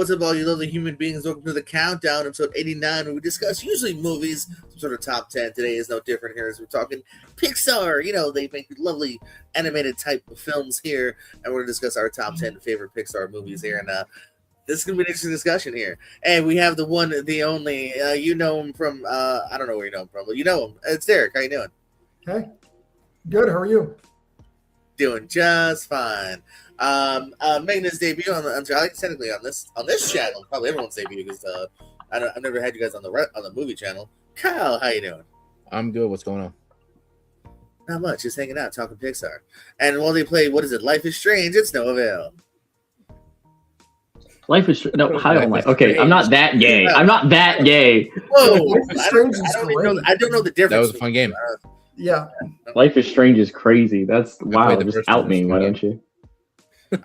what's up, all you lovely human beings? Welcome to the Countdown, episode 89, where we discuss usually movies, some sort of top 10. Today is no different here as we're talking Pixar. You know, they make lovely animated type of films here, and we're going to discuss our top 10 favorite Pixar movies here. And this is going to be an interesting discussion here. And we have the one, the only, you know him from, I don't know where you know him from, but you know him. It's Derek. How you doing? Hey, good. How are you? Doing just fine. Making his debut on technically on this channel, probably everyone's debut because I've never had you guys on the movie channel. Kyle, how you doing? I'm good. What's going on? Not much, just hanging out, talking Pixar. And while they play, what is it? Life is Strange. It's no avail. Life is no high on life. Okay, I'm not that gay. I'm not that gay. Whoa! I don't know the difference. That was a fun game. Yeah. Life is Strange is crazy. That's wow. Just out me, why don't you? I'm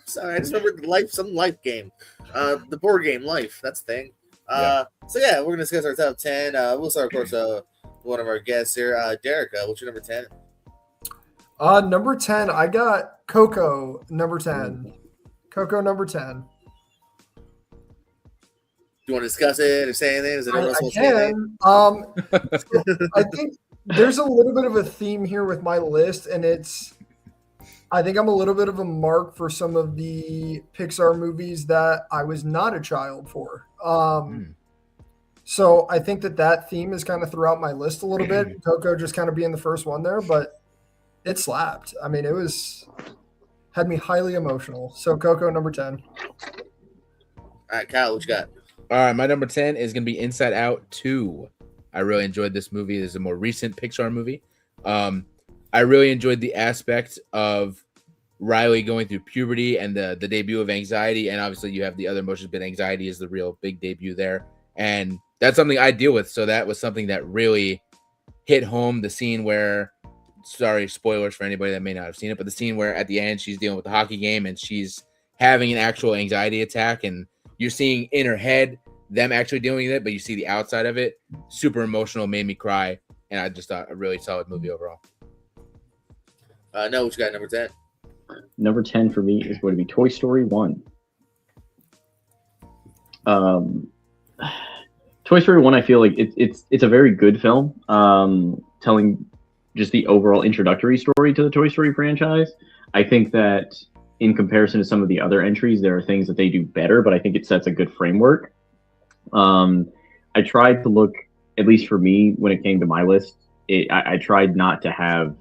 sorry, I just remembered some life game. The board game Life. That's the thing. So yeah, we're gonna discuss our top 10. We'll start, of course, one of our guests here, Derek. What's your number 10? Number 10, I got Coco. Number 10. Coco, number 10. Do you want to discuss it or say anything? Is it I can. I think there's a little bit of a theme here with my list, and I think I'm a little bit of a mark for some of the Pixar movies that I was not a child for. So I think that theme is kind of throughout my list a little bit. Coco just kind of being the first one there, but it slapped. I mean, had me highly emotional. So Coco, number 10. All right, Kyle, what you got? All right, my number 10 is going to be Inside Out 2. I really enjoyed this movie. This is a more recent Pixar movie. I really enjoyed the aspect of Riley going through puberty and the debut of anxiety. And obviously you have the other emotions, but anxiety is the real big debut there. And that's something I deal with. So that was something that really hit home. The scene where, sorry, spoilers for anybody that may not have seen it, but the scene where at the end she's dealing with the hockey game and she's having an actual anxiety attack, and you're seeing in her head them actually dealing with it, but you see the outside of it. Super emotional, made me cry. And I just thought a really solid movie overall. No, what you got number 10? Number 10 for me is going to be Toy Story 1. Toy Story 1, I feel like it's a very good film, telling just the overall introductory story to the Toy Story franchise. I think that in comparison to some of the other entries, there are things that they do better, but I think it sets a good framework. I tried to look, at least for me, when it came to my list, I tried not to have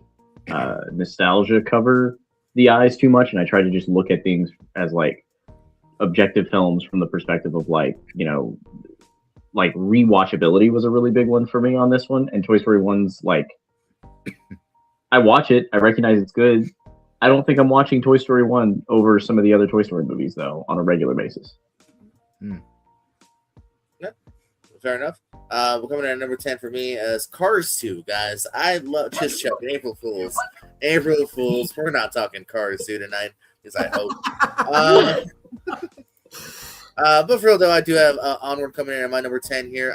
nostalgia cover the eyes too much, and I tried to just look at things as like objective films from the perspective of like rewatchability was a really big one for me on this one. And Toy Story 1's like, I watch it, I recognize it's good. I don't think I'm watching Toy Story 1 over some of the other Toy Story movies though on a regular basis. Yeah, fair enough. We're coming in at number 10 for me as Cars 2, guys. I love just joking. April Fools. We're not talking Cars 2 tonight, because I hope. But for real though, I do have Onward coming in at my number 10 here.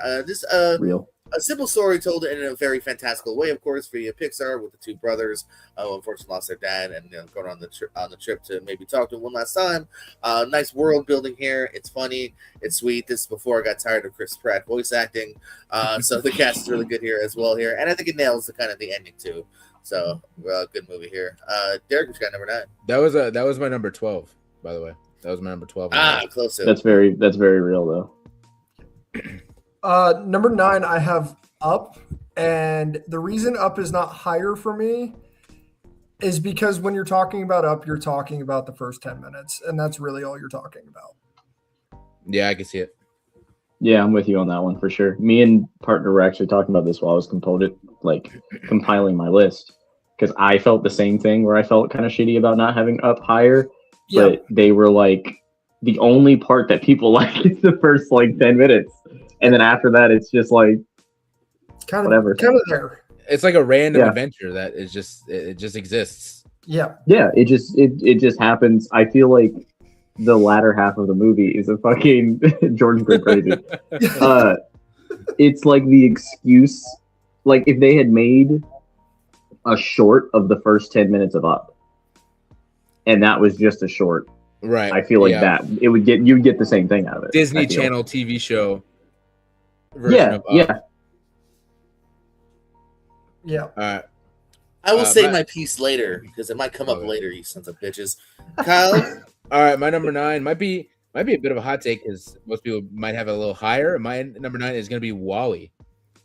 Real. A simple story told in a very fantastical way, of course, via Pixar, with the two brothers who unfortunately lost their dad and going on the trip to maybe talk to him one last time. Nice world building here. It's funny. It's sweet. This is before I got tired of Chris Pratt voice acting. So the cast is really good here as well here, and I think it nails the ending too. So good movie here. Derek, what you got number 9? That was my number 12, by the way. That was my number 12. Close to That's very real though. Number 9, I have Up, and the reason Up is not higher for me is because when you're talking about Up, you're talking about the first 10 minutes, and that's really all you're talking about. Yeah, I can see it. Yeah, I'm with you on that one for sure. Me and partner were actually talking about this while I was compiling my list, because I felt the same thing where I felt kind of shitty about not having Up higher, but they were like, the only part that people like is the first 10 minutes. And then after that, it's just like whatever. Kind of there. It's like a random adventure that is just it just exists. Yeah. Yeah. It just happens. I feel like the latter half of the movie is a fucking George go crazy. It's like the excuse. Like if they had made a short of the first 10 minutes of Up, and that was just a short, Right. I feel like yeah. that it would get you'd get the same thing out of it. Disney I feel. Channel TV show version Yeah, of yeah. Yeah. All right. I will say my- my piece later because it might come up Okay. later. You sons of bitches, Kyle. All right, my number 9 might be a bit of a hot take because most people might have it a little higher. My number 9 is going to be Wall-E.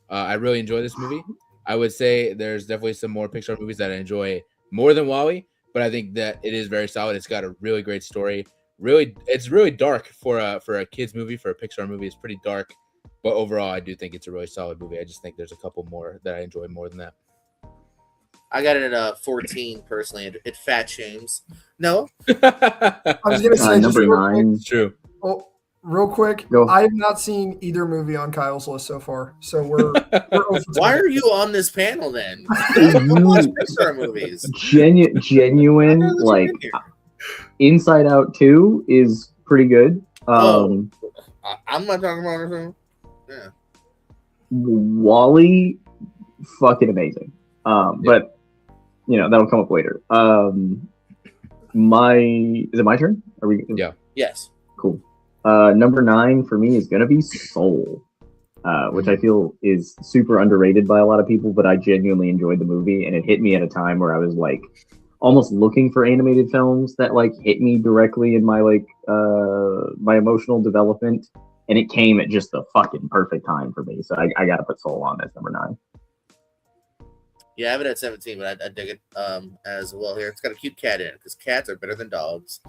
I really enjoy this movie. I would say there's definitely some more Pixar movies that I enjoy more than Wall-E, but I think that it is very solid. It's got a really great story. It's really dark for a kids movie, for a Pixar movie. It's pretty dark, but overall, I do think it's a really solid movie. I just think there's a couple more that I enjoy more than that. I got it at 14 personally. It fat shames. No, I was gonna say just number real quick, 9. It's true. oh, real quick. Go. I have not seen either movie on Kyle's list so far, so we're why are you on this panel then? You- Go watch Pixar movies. Genuine, like Inside Out 2 is pretty good. I'm not talking about anything. Yeah. Wall-E, fucking amazing. But you know that'll come up later. Is it my turn? Are we? Yeah. Yes. Cool. Number 9 for me is gonna be Soul, which I feel is super underrated by a lot of people, but I genuinely enjoyed the movie, and it hit me at a time where I was like almost looking for animated films that like hit me directly in my like my emotional development, and it came at just the fucking perfect time for me. So I gotta put Soul on as number 9. Yeah, I have it at 17, but I dig it as well here. It's got a cute cat in it because cats are better than dogs.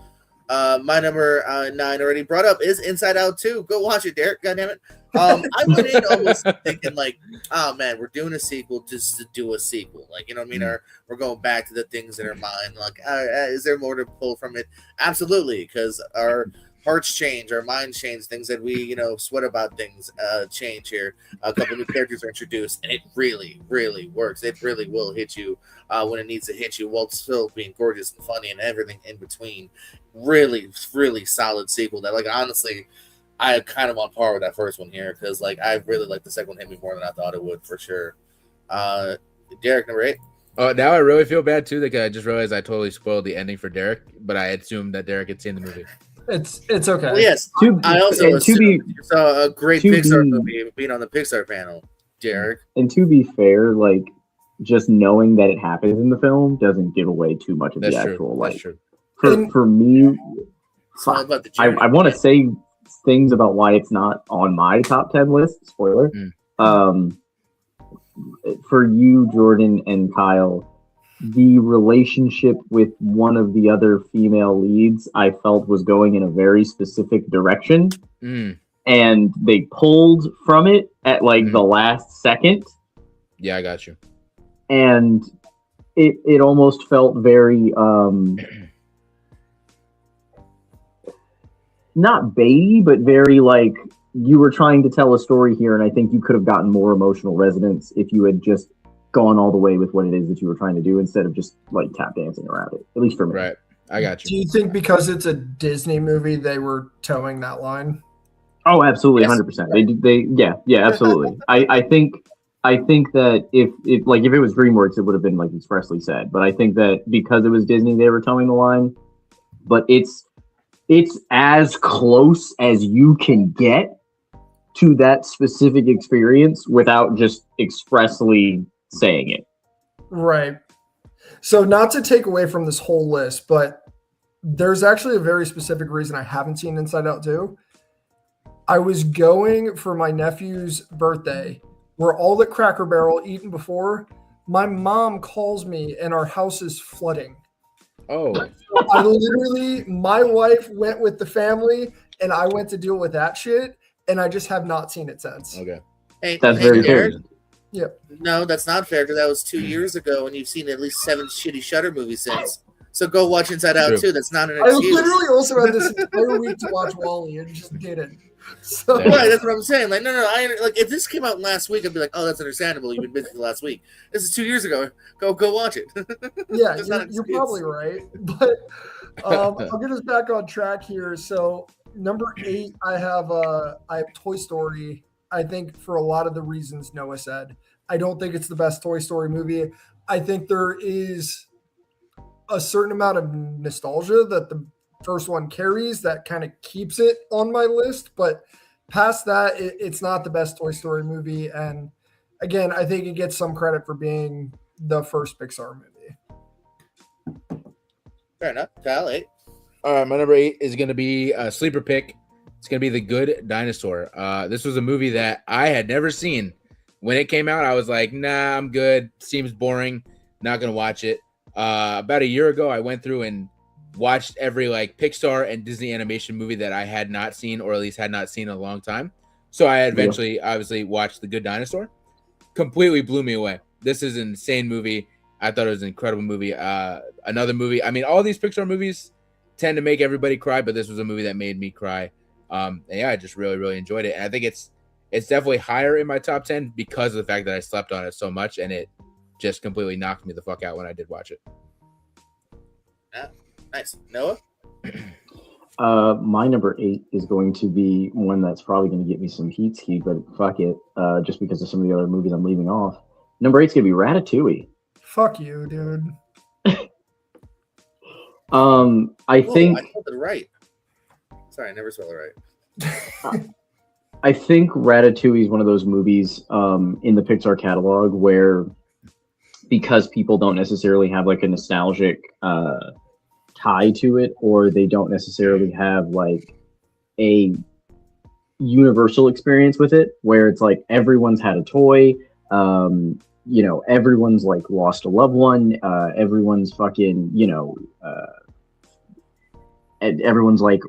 My number 9 already brought up is Inside Out 2. Go watch it, Derek. God damn it. I went in almost thinking like, oh man, we're doing a sequel just to do a sequel. Like, you know what I mean? Or we're going back to the things in our mind. Like, is there more to pull from it? Absolutely, because our hearts change, our minds change, things that we, sweat about things change here. A couple new characters are introduced, and it really, really works. It really will hit you when it needs to hit you, while still being gorgeous and funny and everything in between. Really, really solid sequel that, like, honestly, I am kind of on par with that first one here because, like, I really like the second one hit me more than I thought it would for sure. Derek, number 8. Now I really feel bad too. Like I just realized I totally spoiled the ending for Derek, but I assumed that Derek had seen the movie. It's okay. Well, yes, I also assumed you saw a great Pixar movie being on the Pixar panel, Derek. And to be fair, like just knowing that it happens in the film doesn't give away too much of the actual like. For me, I want to say things about why it's not on my top 10 list. Spoiler. For you, Jordan and Kyle, the relationship with one of the other female leads I felt was going in a very specific direction, and they pulled from it at like the last second. Yeah, I got you. And it almost felt very not baity, but very like you were trying to tell a story here, and I think you could have gotten more emotional resonance if you had just gone all the way with what it is that you were trying to do instead of just like tap dancing around it. At least for me. Right. I got you. Do you think because it's a Disney movie they were towing that line? Oh, absolutely, Yes. 100%. Yeah, absolutely. I think that if it was DreamWorks, it would have been like expressly said. But I think that because it was Disney, they were towing the line. But it's as close as you can get to that specific experience without just expressly saying it. Right. So not to take away from this whole list, but there's actually a very specific reason I haven't seen Inside Out 2. I was going for my nephew's birthday. We're all at Cracker Barrel eating before. My mom calls me and our house is flooding. Oh. My wife went with the family and I went to deal with that shit, and I just have not seen it since. Okay. That's very fair. Yep. No, that's not fair because that was 2 years ago, and you've seen at least 7 shitty Shudder movies since. So go watch Inside Out too. That's not an I excuse. literally also had this entire week to watch Wall-E and just didn't. So Right, that's what I'm saying. Like, no, like if this came out last week, I'd be like, oh, that's understandable. You've been busy the last week. This is 2 years ago. Go watch it. yeah, That's not an you're excuse. probably right. But I'll get us back on track here. So number 8, I have Toy Story. I think for a lot of the reasons Noah said. I don't think it's the best Toy Story movie. I think there is a certain amount of nostalgia that the first one carries that kind of keeps it on my list. But past that, it's not the best Toy Story movie. And again, I think it gets some credit for being the first Pixar movie. Fair enough. Kyle, 8. All right, my number 8 is going to be a sleeper pick. It's going to be The Good Dinosaur. This was a movie that I had never seen. When it came out, I was like, nah, I'm good. Seems boring. Not going to watch it. About a year ago, I went through and watched every like Pixar and Disney animation movie that I had not seen, or at least had not seen in a long time. So I eventually, obviously, watched The Good Dinosaur. Completely blew me away. This is an insane movie. I thought it was an incredible movie. Another movie. I mean, all these Pixar movies tend to make everybody cry, but this was a movie that made me cry. And yeah, I just really, really enjoyed it. And I think it's definitely higher in my top 10 because of the fact that I slept on it so much, and it just completely knocked me the fuck out when I did watch it. Yeah, nice. Noah? My number 8 is going to be one that's probably going to get me some heat ski, but fuck it, just because of some of the other movies I'm leaving off. Number 8 is going to be Ratatouille. Fuck you, dude. I think I spelled it right. Sorry, I never spelled it right. I think Ratatouille is one of those movies in the Pixar catalog where, because people don't necessarily have like a nostalgic tie to it, or they don't necessarily have like a universal experience with it, where it's like everyone's had a toy, everyone's like lost a loved one, everyone's fucking, and everyone's like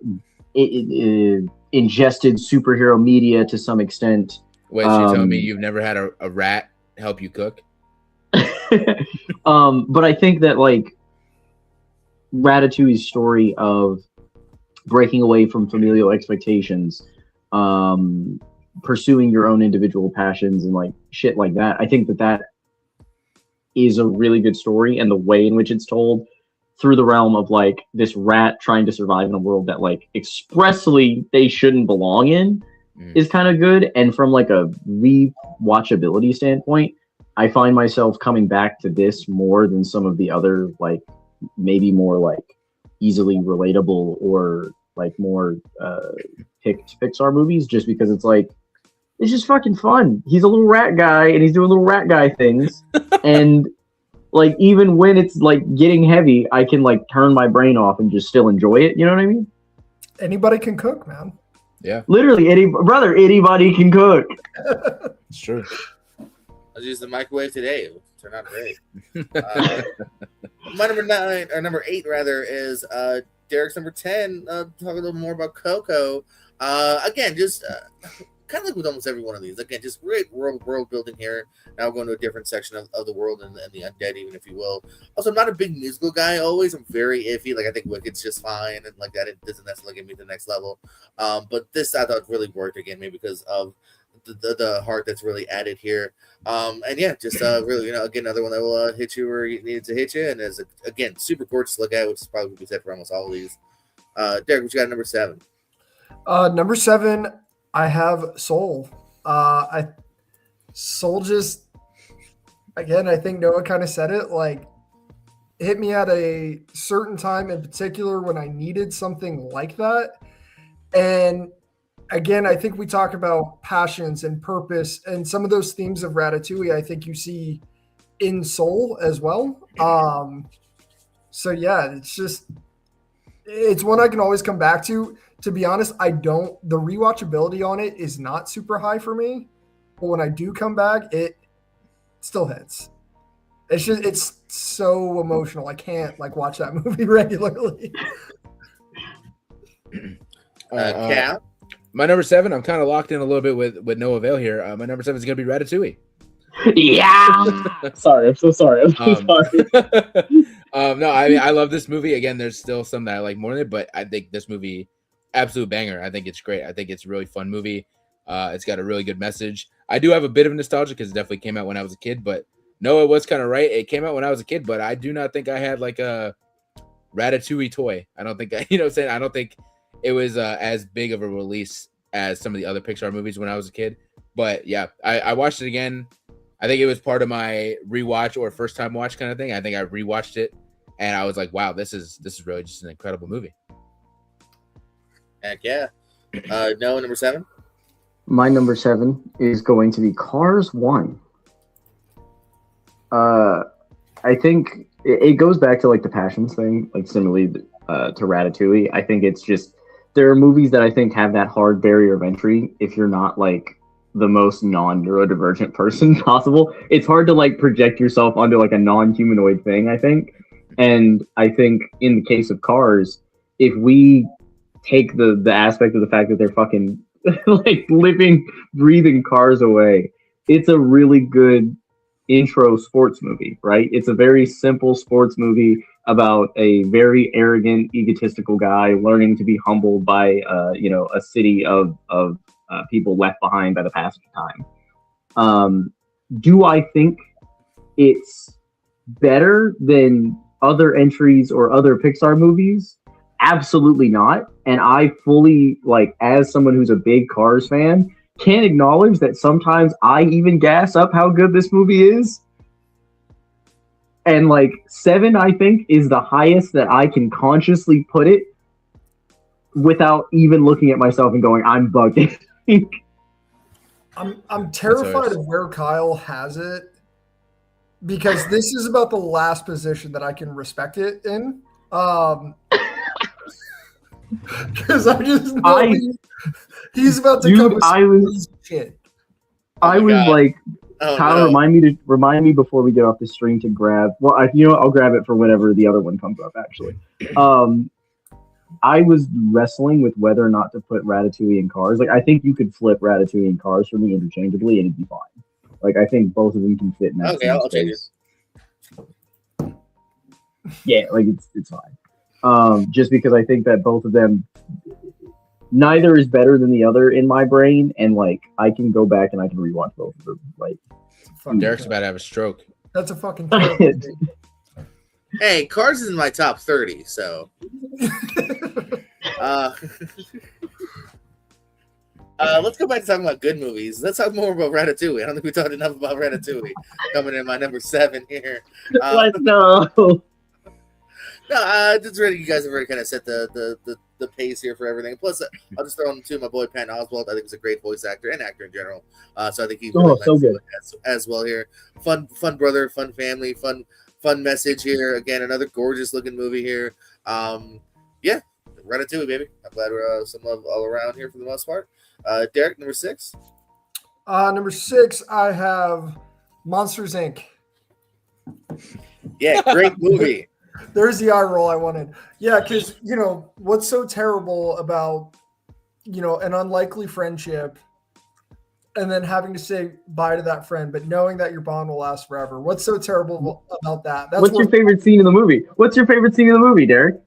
ingested superhero media to some extent. Wait, so you telling me you've never had a rat help you cook? But I think that like Ratatouille's story of breaking away from familial expectations, pursuing your own individual passions and like shit like that, I think that is a really good story, and the way in which it's told through the realm of like this rat trying to survive in a world that like expressly they shouldn't belong in is kind of good. And from like a rewatchability standpoint, I find myself coming back to this more than some of the other like maybe more like easily relatable or like more picked Pixar movies, just because it's like it's just fucking fun. He's a little rat guy and he's doing little rat guy things. And like even when it's like getting heavy, I can like turn my brain off and just still enjoy it. You know what I mean? Anybody can cook, man. Yeah. Literally anybody can cook. It's true. I was using the microwave today. It turned out great. My number 8 rather is Derek's number 10. Talk a little more about Coco. Again, just kind of like with almost every one of these. Again, just great world building here. Now we're going to a different section of the world and the undead, even if you will. Also, I'm not a big musical guy. Always, I'm very iffy. Like I think Wicked's just fine, and like that, it doesn't necessarily get me to the next level. But this I thought really worked again, maybe because of the heart that's really added here. And yeah, just really, again, another one that will hit you where it needs to hit you, and is again super gorgeous to look at, which is probably what we said for almost all of these. Derek, what you got at number 7? Number 7, I have Soul. Soul just, again, I think Noah kind of said it, like, hit me at a certain time in particular when I needed something like that. And again, I think we talk about passions and purpose, and some of those themes of Ratatouille, I think you see in Soul as well. So yeah, it's one I can always come back to. To be honest, the rewatchability on it is not super high for me, but when I do come back, it still hits. It's so emotional. I can't like watch that movie regularly. Cal? My number 7, I'm kind of locked in a little bit with no avail here. My number 7 is going to be Ratatouille. Yeah. Sorry, I'm so sorry. Sorry. No, I mean, I love this movie. Again, there's still some that I like more than it, but I think this movie, absolute banger. I think it's great. I think it's a really fun movie. It's got a really good message. I do have a bit of nostalgia because it definitely came out when I was a kid, but Noah was kind of right. It came out when I was a kid, but I do not think I had like a Ratatouille toy. I don't think I don't think it was as big of a release as some of the other Pixar movies when I was a kid. But yeah, I watched it again. I think it was part of my rewatch or first time watch kind of thing. I think I rewatched it and I was like, wow, this is really just an incredible movie. Heck yeah. Noah, number 7. My number 7 is going to be Cars 1. I think it goes back to like the passions thing, like similarly to Ratatouille. I think it's just there are movies that I think have that hard barrier of entry. If you're not like the most non-neurodivergent person possible, it's hard to like project yourself onto like a non-humanoid thing, I think. And I think in the case of Cars, if we take the aspect of the fact that they're fucking like living, breathing cars away, it's a really good intro sports movie, right? It's a very simple sports movie about a very arrogant, egotistical guy learning to be humbled by, a city of people left behind by the passage of time. Do I think it's better than other entries or other Pixar movies? Absolutely not. And I fully, like, as someone who's a big Cars fan, can acknowledge that sometimes I even gas up how good this movie is. And like 7, I think, is the highest that I can consciously put it without even looking at myself and going, I'm bugged. I'm terrified of where Kyle has it, because this is about the last position that I can respect it in. Because I just know he's about to come with shit. I was God. like, Oh, Kyle, no. remind me before we get off the stream to grab. Well, I'll grab it for whenever the other one comes up. Actually, I was wrestling with whether or not to put Ratatouille in Cars. Like, I think you could flip Ratatouille and Cars for me interchangeably, and it'd be fine. Like, I think both of them can fit in that Okay, same I'll change space. Yeah, like it's fine. Just because I think that both of them, neither is better than the other in my brain, and like I can go back and I can rewatch both of them. Like, Derek's about to have a stroke. That's a fucking terrible thing. Hey, Cars is in my top 30, so. Let's go back to talking about good movies. Let's talk more about Ratatouille. I don't think we talked enough about Ratatouille. Coming in my number 7 here. Let's go. No, it's ready. You guys have already kind of set the pace here for everything. Plus, I'll just throw in too my boy Patton Oswalt. I think he's a great voice actor and actor in general. So I think he's really so good as well here. Fun brother, fun family, fun message here. Again, another gorgeous looking movie here. Yeah, Ratatouille, baby. I'm glad we're some love all around here for the most part. Derek, number 6. Number 6, I have Monsters Inc. Yeah, great movie. There's the eye roll I wanted. Yeah, because, what's so terrible about, an unlikely friendship and then having to say bye to that friend, but knowing that your bond will last forever? What's so terrible about that? What's your favorite scene in the movie? What's your favorite scene in the movie, Derek?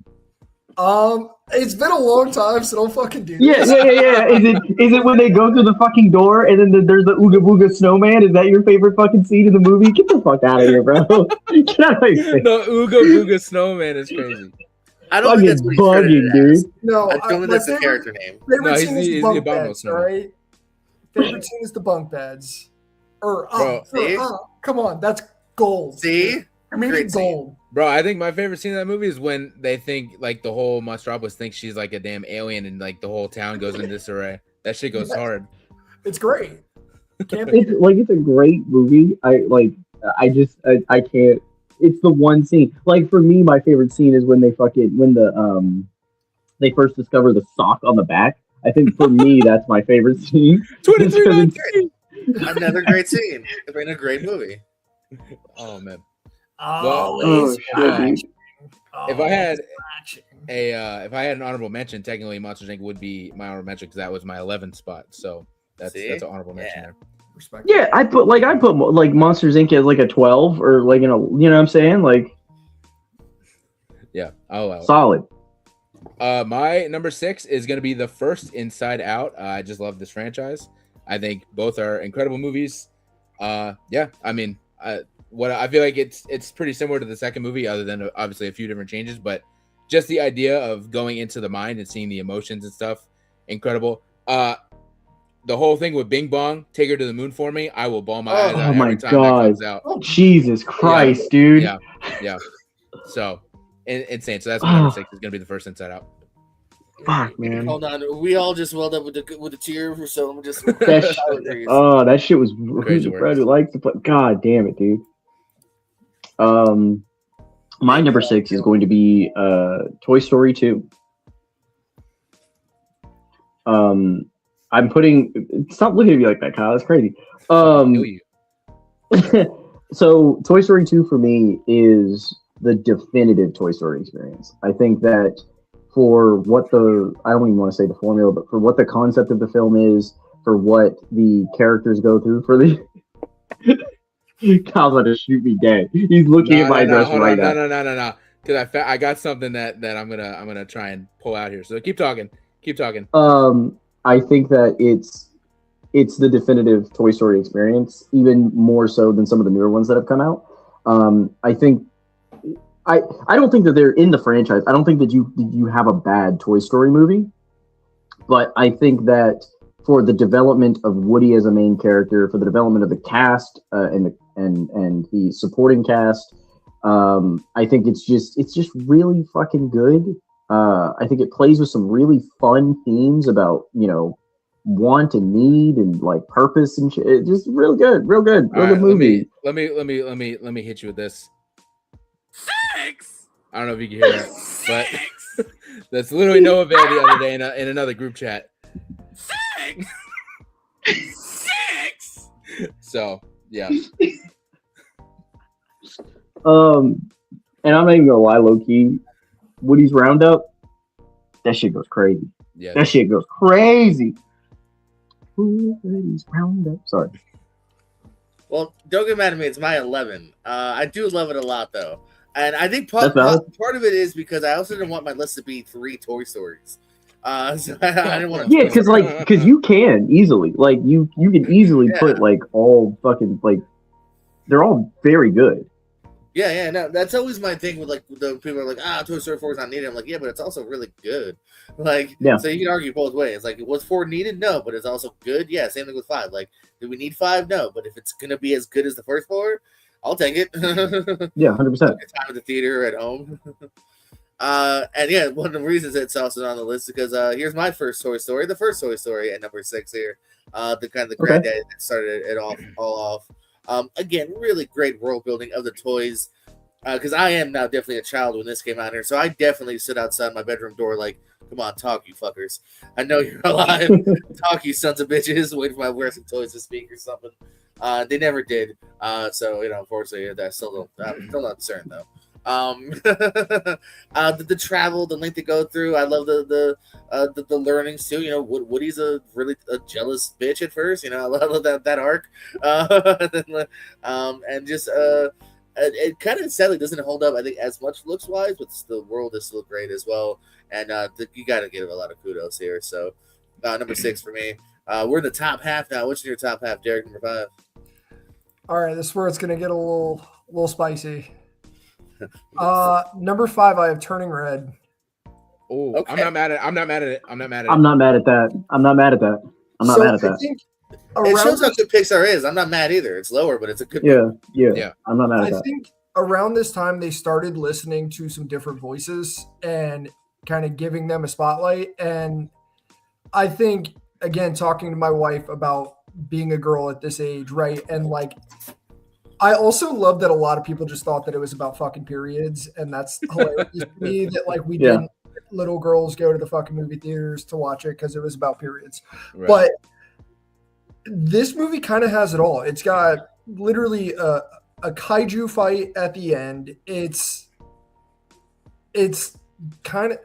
It's been a long time, so don't fucking do this. Yeah. Is it when they go through the fucking door and then there's the Ooga Booga snowman? Is that your favorite fucking scene in the movie? Get the fuck out of here, bro. Get out of my face. The Ooga Booga snowman is crazy. I don't think that's what he's bugging, dude. No, I don't think that's the character name. Favorite scene he's is the the bunk abominable beds, snowman. right? Favorite scene is the bunk beds. Come on, that's gold. See? Or maybe Great gold. scene. Bro, I think my favorite scene in that movie is when they think like the whole Monstropolis thinks she's like a damn alien and like the whole town goes into disarray. That shit goes hard. It's great. It's a great movie. I can't. It's the one scene. Like for me, my favorite scene is when they first discover the sock on the back. I think for me that's my favorite scene. 23. Another great scene. It's been a great movie. Oh man. If I had an honorable mention, technically Monsters Inc. would be my honorable mention because that was my 11th spot. So that's an honorable mention there. Respect. Yeah, I put Monsters Inc. as like a 12 or like you know what I'm saying, like. Yeah, I'll allow it. Solid. My number 6 is going to be the first Inside Out. I just love this franchise. I think both are incredible movies. Yeah, I mean, what I feel like it's pretty similar to the second movie, other than obviously a few different changes. But just the idea of going into the mind and seeing the emotions and stuff, incredible. The whole thing with Bing Bong, take her to the moon for me. I will bawl my eyes out every time that comes out. Oh, Jesus Christ, dude. Yeah. So insane. So that's my number 6. It's gonna be the first Inside Out. Fuck, man. Hold on, we all just welled up with the cheer, so I'm just That shit was Crazy Brad words. who likes to play. God damn it, dude. My number 6 is going to be Toy Story 2. I'm putting. Stop looking at me like that, Kyle. That's crazy. Kill you. So Toy Story 2 for me is the definitive Toy Story experience. I think that for what I don't even want to say the formula, but for what the concept of the film is, for what the characters go through, for the Kyle's about to shoot me dead. He's looking at my address right now. No. Because I got something that I'm gonna try and pull out here. So keep talking. I think that it's the definitive Toy Story experience, even more so than some of the newer ones that have come out. I don't think that they're in the franchise. I don't think that you have a bad Toy Story movie, but I think that for the development of Woody as a main character, for the development of the cast and the supporting cast, I think it's just really fucking good. I think it plays with some really fun themes about want and need and like purpose and shit. It's just real good movie. Let me hit you with this. Six. I don't know if you can hear that, but that's literally Noah Vale the other day in another group chat. Six. So yeah. And I'm not even gonna lie, low key, Woody's Roundup, that shit goes crazy. Yeah, that shit goes crazy. Woody's Roundup. Sorry. Well, don't get mad at me. It's my 11. I do love it a lot, though. And I think part of it is because I also didn't want my list to be 3 Toy Stories. So I didn't want to. Yeah, because you can easily. Like, you can easily put, like, all fucking, like, they're all very good. Yeah, no, that's always my thing with, like, the people are like, Toy Story 4 is not needed. I'm like, yeah, but it's also really good. Like, so you can argue both ways. Like, was 4 needed? No, but it's also good. Yeah, same thing with 5. Like, do we need 5? No, but if it's going to be as good as the first 4, I'll take it. Yeah, 100%. Time at the theater or at home. And yeah, one of the reasons it's also on the list is because here's my first Toy Story, the first Toy Story at number 6 here. The kind of the granddad that started it all off. Again, really great world building of the toys. Because I am now definitely a child when this came out here, so I definitely stood outside my bedroom door like, come on, talk, you fuckers. I know you're alive. Talk, you sons of bitches. Waiting for my Where's some toys to speak or something. They never did. So, unfortunately, that's still not certain, though. The travel, the length to go through. I love the learnings too. Woody's a really jealous bitch at first. I love that arc. And just it kind of sadly doesn't hold up, I think, as much looks wise, but the world is still great as well. And you got to give a lot of kudos here. So number 6 for me. We're in the top half now. What's in your top half, Derek? Number 5. All right, this is where it's gonna get a little spicy. Number 5, I have Turning Red. Oh, okay. I'm not mad at it. I'm not mad at that. I think it shows how good Pixar is. I'm not mad either. It's lower, but it's a good movie. Yeah. I'm not mad at that. I think around this time they started listening to some different voices and kind of giving them a spotlight. And I think, again, talking to my wife about being a girl at this age, right? And like, I also love that a lot of people just thought that it was about fucking periods, and that's hilarious to me that like we didn't little girls go to the fucking movie theaters to watch it because it was about periods. Right. But this movie kind of has it all. It's got literally a kaiju fight at the end. It's kind of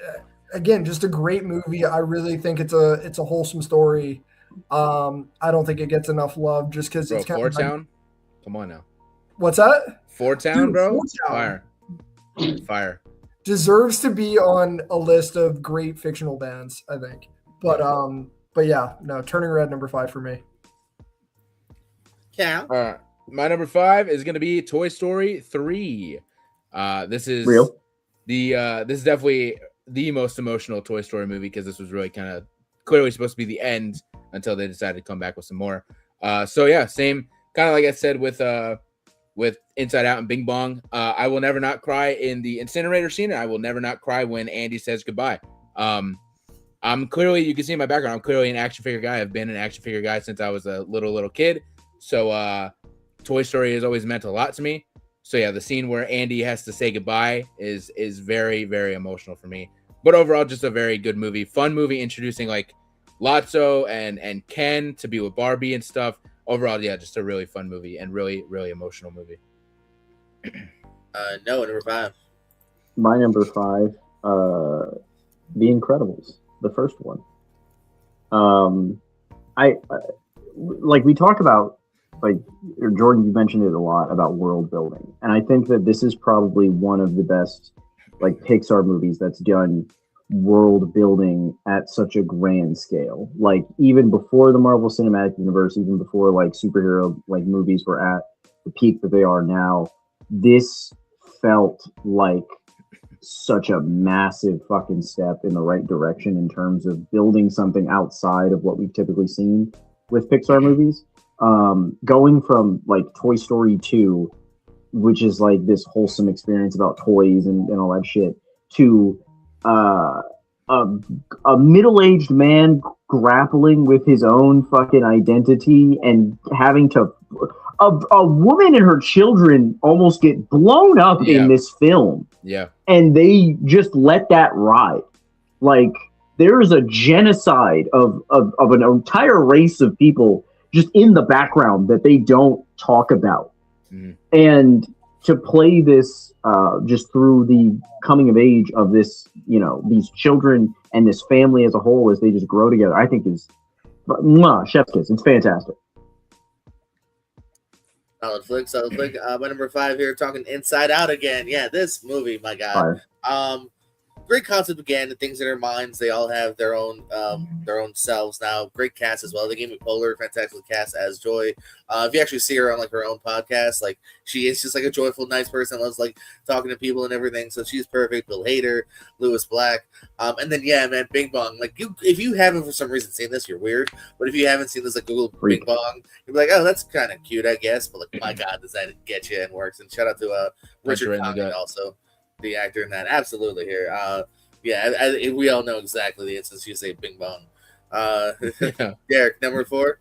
again just a great movie. I really think it's a wholesome story. I don't think it gets enough love just because it's kind of Town. Come on now. What's that? Fort Town, bro. Fire. Deserves to be on a list of great fictional bands, I think. But yeah, no, Turning Red, number 5 for me. Yeah. My number 5 is gonna be Toy Story 3. This is real. This is definitely the most emotional Toy Story movie because this was really kind of clearly supposed to be the end until they decided to come back with some more. So yeah, same kind of like I said with Inside Out and Bing Bong. I will never not cry in the incinerator scene. And I will never not cry when Andy says goodbye. I'm clearly, you can see in my background, I'm clearly an action figure guy. I've been an action figure guy since I was a little kid. So Toy Story has always meant a lot to me. So yeah, the scene where Andy has to say goodbye is very, very emotional for me. But overall, just a very good movie. Fun movie introducing like Lotso and Ken to be with Barbie and stuff. Overall, yeah, just a really fun movie and really, really emotional movie. No, number 5. My number 5, The Incredibles, the first one. I like we talk about, like, Jordan, you mentioned it a lot about world building, and I think that this is probably one of the best like Pixar movies that's done world building at such a grand scale. Like even before the Marvel Cinematic Universe, even before like superhero like movies were at the peak that they are now, this felt like such a massive fucking step in the right direction in terms of building something outside of what we've typically seen with Pixar movies. Going from like Toy Story 2, which is like this wholesome experience about toys and all that shit, to a middle-aged man grappling with his own fucking identity and having to a woman and her children almost get blown up in this film. Yeah. And they just let that ride. Like there is a genocide of an entire race of people just in the background that they don't talk about. Mm. And to play this just through the coming of age of this, you know, these children and this family as a whole as they just grow together, I think is chef's kiss. It's fantastic. Solid flick. My number 5 here, talking Inside Out again. Yeah, this movie, my God. Great concept again. The things in their minds, they all have their own selves now. Great cast as well. They gave me Polar, fantastic cast as Joy. If you actually see her on like her own podcast, like she is just like a joyful, nice person. Loves like talking to people and everything. So she's perfect. Bill Hader, Lewis Black, and then yeah, man, Bing Bong. Like if you haven't for some reason seen this, you're weird. But if you haven't seen this, like Google Bing Bong, you'll be like, oh, that's kind of cute, I guess. But like, my God, does that get you and works? And shout out to Richard Conley also, the actor in that. Absolutely here. We all know exactly the instance you say Bing Bong. Derek, number 4.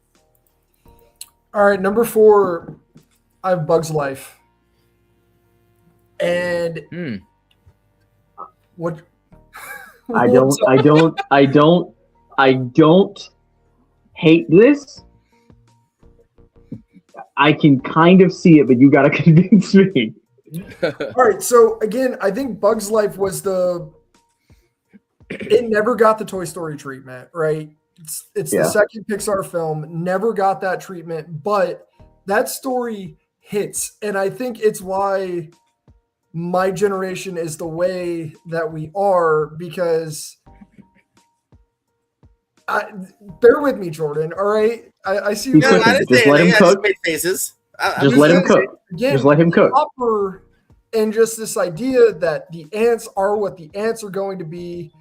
All right, number 4, I have Bug's Life. And what? I don't hate this. I can kind of see it, but you got to convince me. All right, so again, I think Bug's Life was it never got the Toy Story treatment, right? It's the second Pixar film, never got that treatment, but that story hits. And I think it's why my generation is the way that we are, because bear with me, Jordan. All right. I see you. Just let him cook. Faces. Just let him cook. Again, just let him cook. And just this idea that the ants are what the ants are going to be,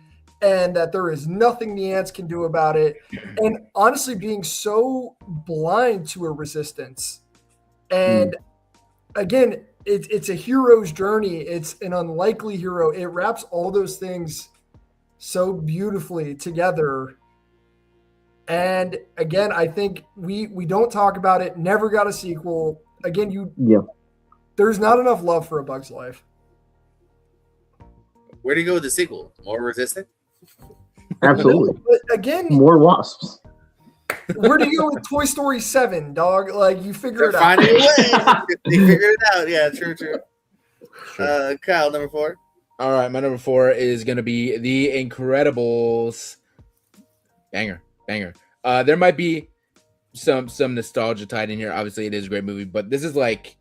and that there is nothing the ants can do about it. And honestly, being so blind to a resistance. And again, it's a hero's journey. It's an unlikely hero. It wraps all those things so beautifully together. And again, I think we don't talk about it. Never got a sequel. Again, there's not enough love for A Bug's Life. Where do you go with the sequel? More resistant? Absolutely. But again, more wasps. Where do you go with Toy Story 7, dog? Like, you figure it out. Finding a way. They figured it out. Yeah, true. Kyle, number 4. All right, my number 4 is going to be The Incredibles. Banger. There might be some nostalgia tied in here. Obviously, it is a great movie, but this is like,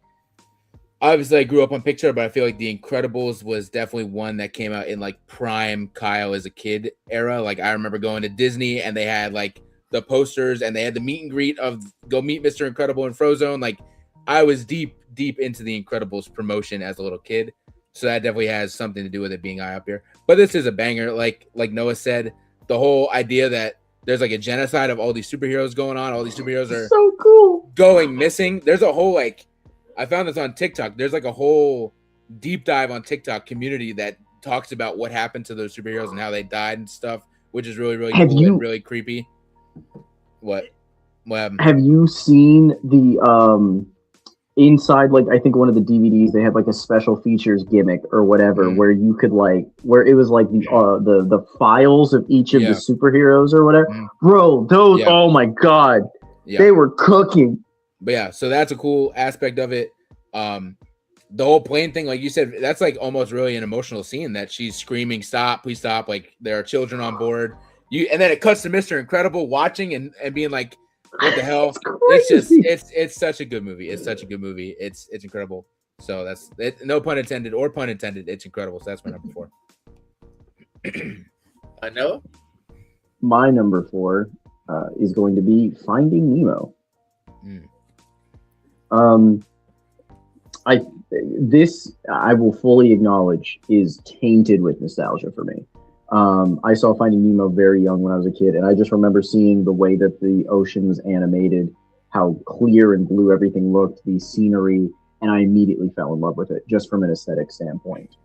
obviously I grew up on Pixar, but I feel like The Incredibles was definitely one that came out in like prime Kyle as a kid era. Like I remember going to Disney and they had like the posters and they had the meet and greet of go meet Mr. Incredible in Frozone. Like I was deep into The Incredibles promotion as a little kid. So that definitely has something to do with it being high up here. But this is a banger. Like Noah said, the whole idea that there's like a genocide of all these superheroes going on. All these superheroes are so cool going missing. There's a whole I found this on TikTok. There's like a whole deep dive on TikTok community that talks about what happened to those superheroes and how they died and stuff which is really Have cool you- and really creepy. What happened? Have you seen the inside, like, I think one of the DVDs, they had like a special features gimmick or whatever, where you could where it was like the files of each of the superheroes or whatever. Bro, those, oh my God, they were cooking. But yeah, so that's a cool aspect of it. The whole plane thing, like you said, that's like almost really an emotional scene that she's screaming, "Stop, please stop." Like there are children on board. And then it cuts to Mr. Incredible watching and being like, what the hell? It's such a good movie. It's such a good movie. It's incredible. So that's it. No pun intended or pun intended. It's incredible. So that's my number 4. I know. My number 4 is going to be Finding Nemo. I will fully acknowledge is tainted with nostalgia for me. I saw Finding Nemo very young when I was a kid, and I just remember seeing the way that the ocean was animated, how clear and blue everything looked, the scenery, and I immediately fell in love with it just from an aesthetic standpoint.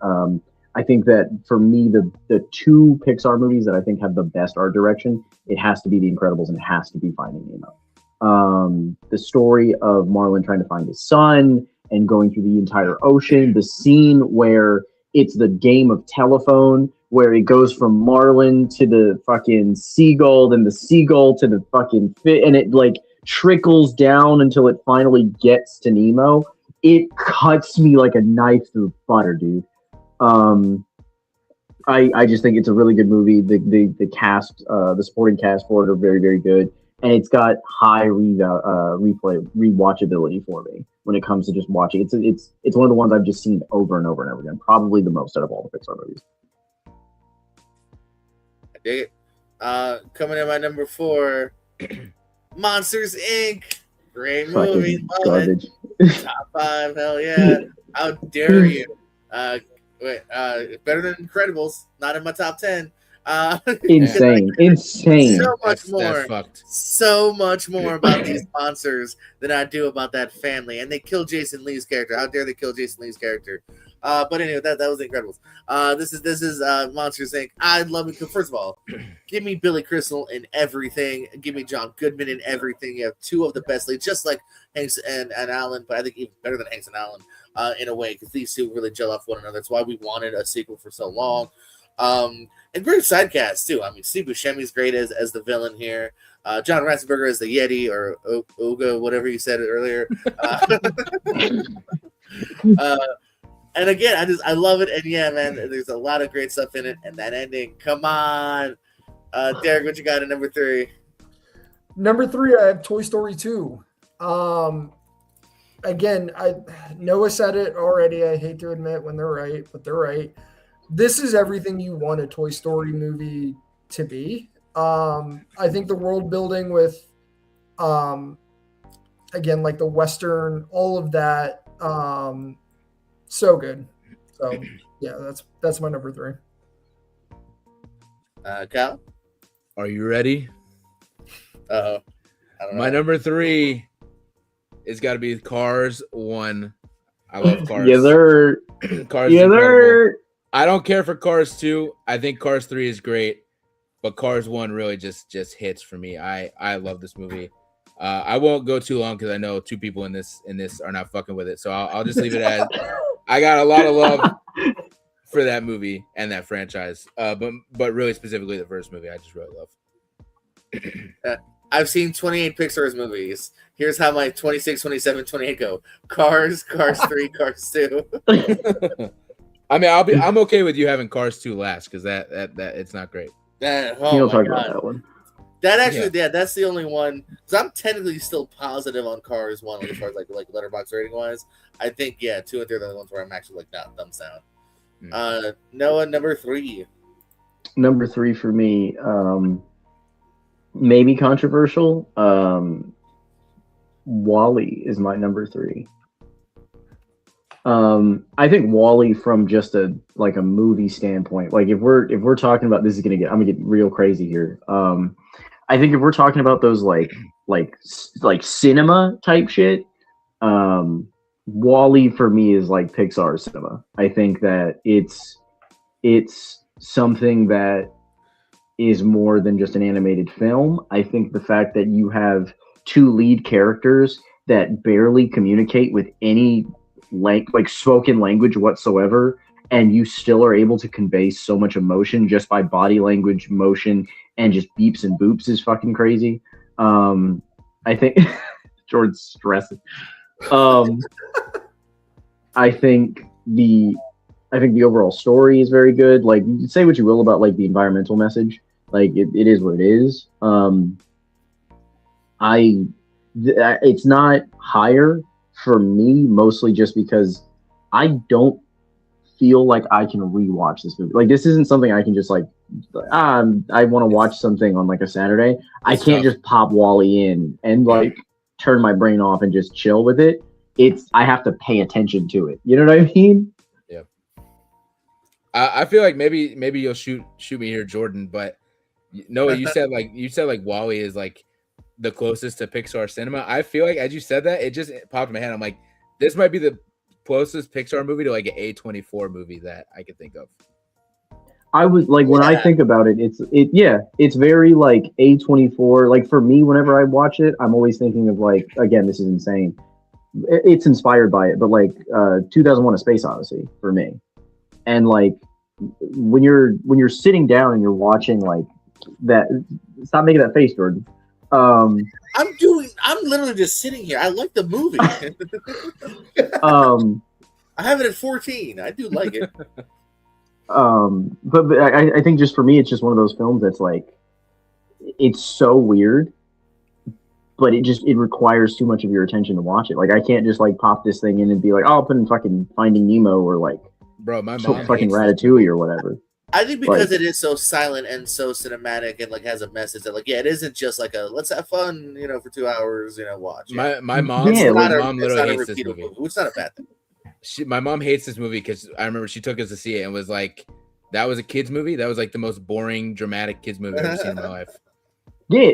I think that for me, the 2 Pixar movies that I think have the best art direction, it has to be The Incredibles and it has to be Finding Nemo. The story of Marlin trying to find his son and going through the entire ocean, the scene where it's the game of telephone, where it goes from Marlin to the fucking seagull, then the seagull to the fucking fish, and it like trickles down until it finally gets to Nemo. It cuts me like a knife through butter, dude. I just think it's a really good movie. The cast, the supporting cast for it are very, very good, and it's got high rewatchability for me when it comes to just watching. It's one of the ones I've just seen over and over and over again. Probably the most out of all the Pixar movies. I dig it. Coming in my number 4, Monsters Inc. Great movie. Fucking garbage. Top 5, hell yeah. How dare you? Better than Incredibles. Not in my top 10. Insane. So much more. So much more about these monsters than I do about that family. And they killed Jason Lee's character. How dare they kill Jason Lee's character? But anyway, that was Incredibles. This is Monsters Inc. I love it. First of all, give me Billy Crystal in everything. Give me John Goodman in everything. You have 2 of the best leads, just like Hanks and Alan, but I think even better than Hanks and Alan in a way, because these 2 really gel off one another. That's why we wanted a sequel for so long. And great side cast too. I mean, Steve Buscemi's great as the villain here. John Ratzenberger as the Yeti, or Oga, whatever you said earlier. And again, I love it. And yeah, man, there's a lot of great stuff in it. And that ending, come on, Derek, what you got at number 3? Number 3, I have Toy Story 2. Again, Noah said it already. I hate to admit when they're right, but they're right. This is everything you want a Toy Story movie to be. I think the world building with, again, like the Western, all of that, so good. So yeah, that's my number 3. Cal? Are you ready? I don't know. My number 3 is got to be Cars 1. I love Cars. Yeah, they're Cars. Yeah, they're. I don't care for Cars 2. I think Cars 3 is great, but Cars 1 really just hits for me. I love this movie. I won't go too long because I know 2 people in this are not fucking with it. So I'll just leave it as I got a lot of love for that movie and that franchise. But really specifically the first movie, I just really love. I've seen 28 Pixar's movies. Here's how my 26, 27, 28 go. Cars 3, Cars 2. I mean, I'm okay with you having Cars 2 last because that it's not great. Oh You'll my talk God. about that one. That actually, yeah, that's the only one. Because I'm technically still positive on Cars 1, as far as like letterbox rating wise. I think 2 and 3 are the ones where I'm actually like not thumbs down. Noah, number 3. Number 3 for me, maybe controversial. WALL-E is my number 3. I think WALL-E from just a movie standpoint, like if we're talking about this, I'm gonna get real crazy here. I think if we're talking about those like cinema type shit, WALL-E for me is like Pixar cinema. I think that it's something that is more than just an animated film. I think the fact that you have two lead characters that barely communicate with any like spoken language whatsoever, and you still are able to convey so much emotion just by body language, motion, and just beeps and boops is fucking crazy. I think Jordan's stressing. I think the overall story is very good. Like, say what you will about like the environmental message, like it is what it is. It's not higher for me, mostly just because I don't feel like I can rewatch this movie. Like, this isn't something I can just like, I want to watch something on like a Saturday. I can't just pop Wall-E in and like turn my brain off and just chill with it. I have to pay attention to it. You know what I mean? Yeah. I feel like maybe you'll shoot me here, Jordan. But Noah, you said like Wall-E is like the closest to Pixar cinema. I feel like as you said that, it just popped in my head. I'm like, this might be the closest Pixar movie to like an A24 movie that I could think of. I was like, when I think about it, it's very like A24. Like for me, whenever I watch it, I'm always thinking of like, again, this is insane. It's inspired by it, but like 2001: A Space Odyssey for me. And like when you're sitting down and you're watching like that, stop making that face, Jordan. I'm literally just sitting here. I like the movie. I have it at 14. I do like it. But I think just for me, it's just one of those films that's like, it's so weird, but it requires too much of your attention to watch it. Like, I can't just like pop this thing in and be like, oh, I'll put in fucking Finding Nemo or like, bro, my mom fucking Ratatouille or whatever. I think because it is so silent and so cinematic and like has a message that like, yeah, it isn't just like a let's have fun, for 2 hours, watch. My mom literally hates this movie. Which is not a bad thing. My mom hates this movie because I remember she took us to see it and was like, that was a kid's movie. That was like the most boring, dramatic kids movie I've ever seen in my life. Yeah,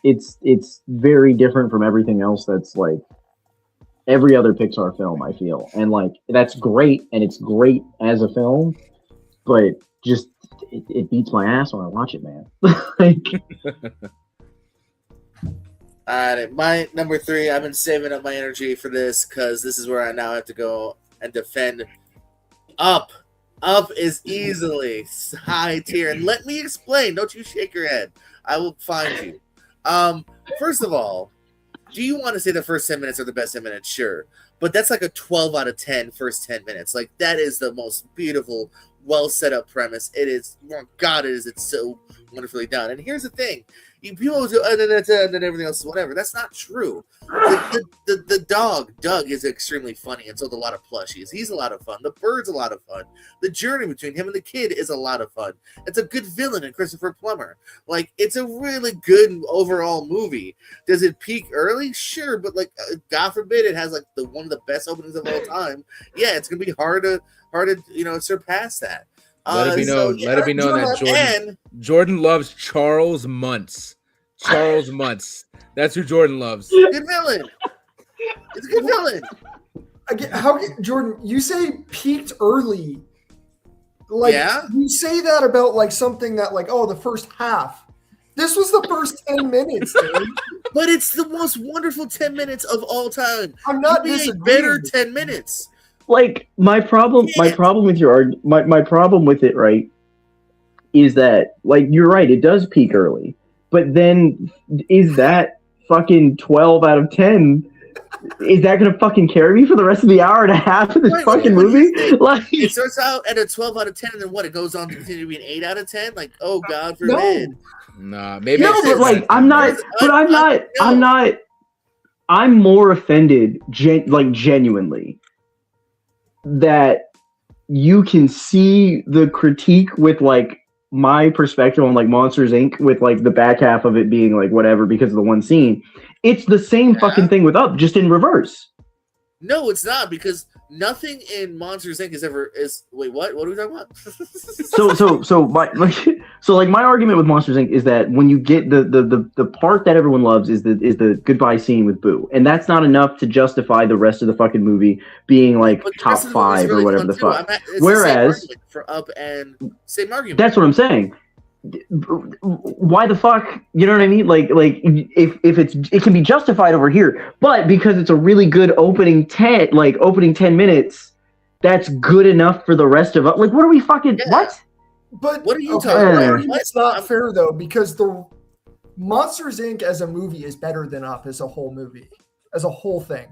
it's very different from everything else that's like every other Pixar film, I feel. And like, that's great, and it's great as a film, but just it beats my ass when I watch it, man. All right, my number 3. I've been saving up my energy for this because this is where I now have to go and defend Up. Up is easily high tier, and let me explain. Don't you shake your head. I will find you. First of all, do you want to say the first 10 minutes are the best 10 minutes? Sure. But that's like a 12 out of 10 first 10 minutes. Like, that is the most beautiful, well set up premise. It is, oh God, it's so wonderfully done. And here's the thing. People do, and then everything else is whatever. That's not true. The dog, Doug, is extremely funny, and so a lot of plushies. He's a lot of fun. The bird's a lot of fun. The journey between him and the kid is a lot of fun. It's a good villain in Christopher Plummer. Like, it's a really good overall movie. Does it peak early? Sure, but like, God forbid it has like one of the best openings of all time. Yeah, it's gonna be hard to surpass that. Let it be known that Jordan loves Charles Muntz. Charles Muntz. That's who Jordan loves. Good villain. It's a good villain. Again, Jordan, you say peaked early. Like, you say that about like something that like, oh, the first half. This was the first 10 minutes, dude. But it's the most wonderful 10 minutes of all time. I'm not disagreeing. Better 10 minutes. Like, my problem with your my problem with it, right, is that like, you're right, it does peak early, but then is that fucking 12 out of 10? Is that gonna fucking carry me for the rest of the hour and a half of this fucking movie? Like, it starts out at a 12 out of 10, and then what? It goes on to continue to be an 8 out of 10. Like, oh God forbid. Nah, maybe. No, but like, I'm more offended, genuinely, that you can see the critique with like my perspective on like Monsters Inc. with like the back half of it being like whatever because of the one scene. It's the same fucking thing with Up, just in reverse. No, it's not, because nothing in Monsters Inc. Wait, what? What are we talking about? So my argument with Monsters Inc. is that when you get the part that everyone loves is the goodbye scene with Boo, and that's not enough to justify the rest of the fucking movie being like top 5 really or whatever the fuck. Whereas for Up and same argument. That's what I'm saying. why the fuck? You know what I mean? Like if it can be justified over here, but because it's a really good opening 10 minutes, that's good enough for the rest of us. Like, what are we fucking what? But What are you okay, talking I about? mean, it's not fair though, because the Monsters Inc. as a movie is better than Up as a whole movie, as a whole thing.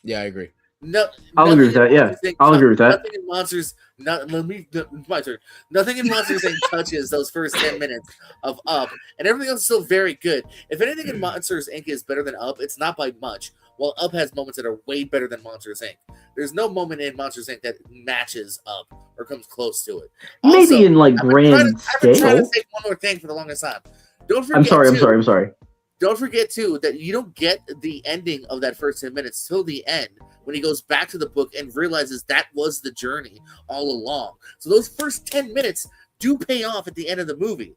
Yeah, I agree. No, I'll agree with that. Yeah, I'll agree with that. Nothing in Monsters. My turn. Nothing in Monsters Inc. touches those first 10 minutes of Up, and everything else is still very good. If anything in Monsters Inc. is better than Up, it's not by much. While Up has moments that are way better than Monsters Inc. There's no moment in Monsters Inc. that matches Up or comes close to it. Maybe Also, in like grand I've been trying to scale. say one more thing for the longest time. Don't forget. I'm sorry. Don't forget too that you don't get the ending of that first 10 minutes till the end when he goes back to the book and realizes that was the journey all along. So those first 10 minutes do pay off at the end of the movie.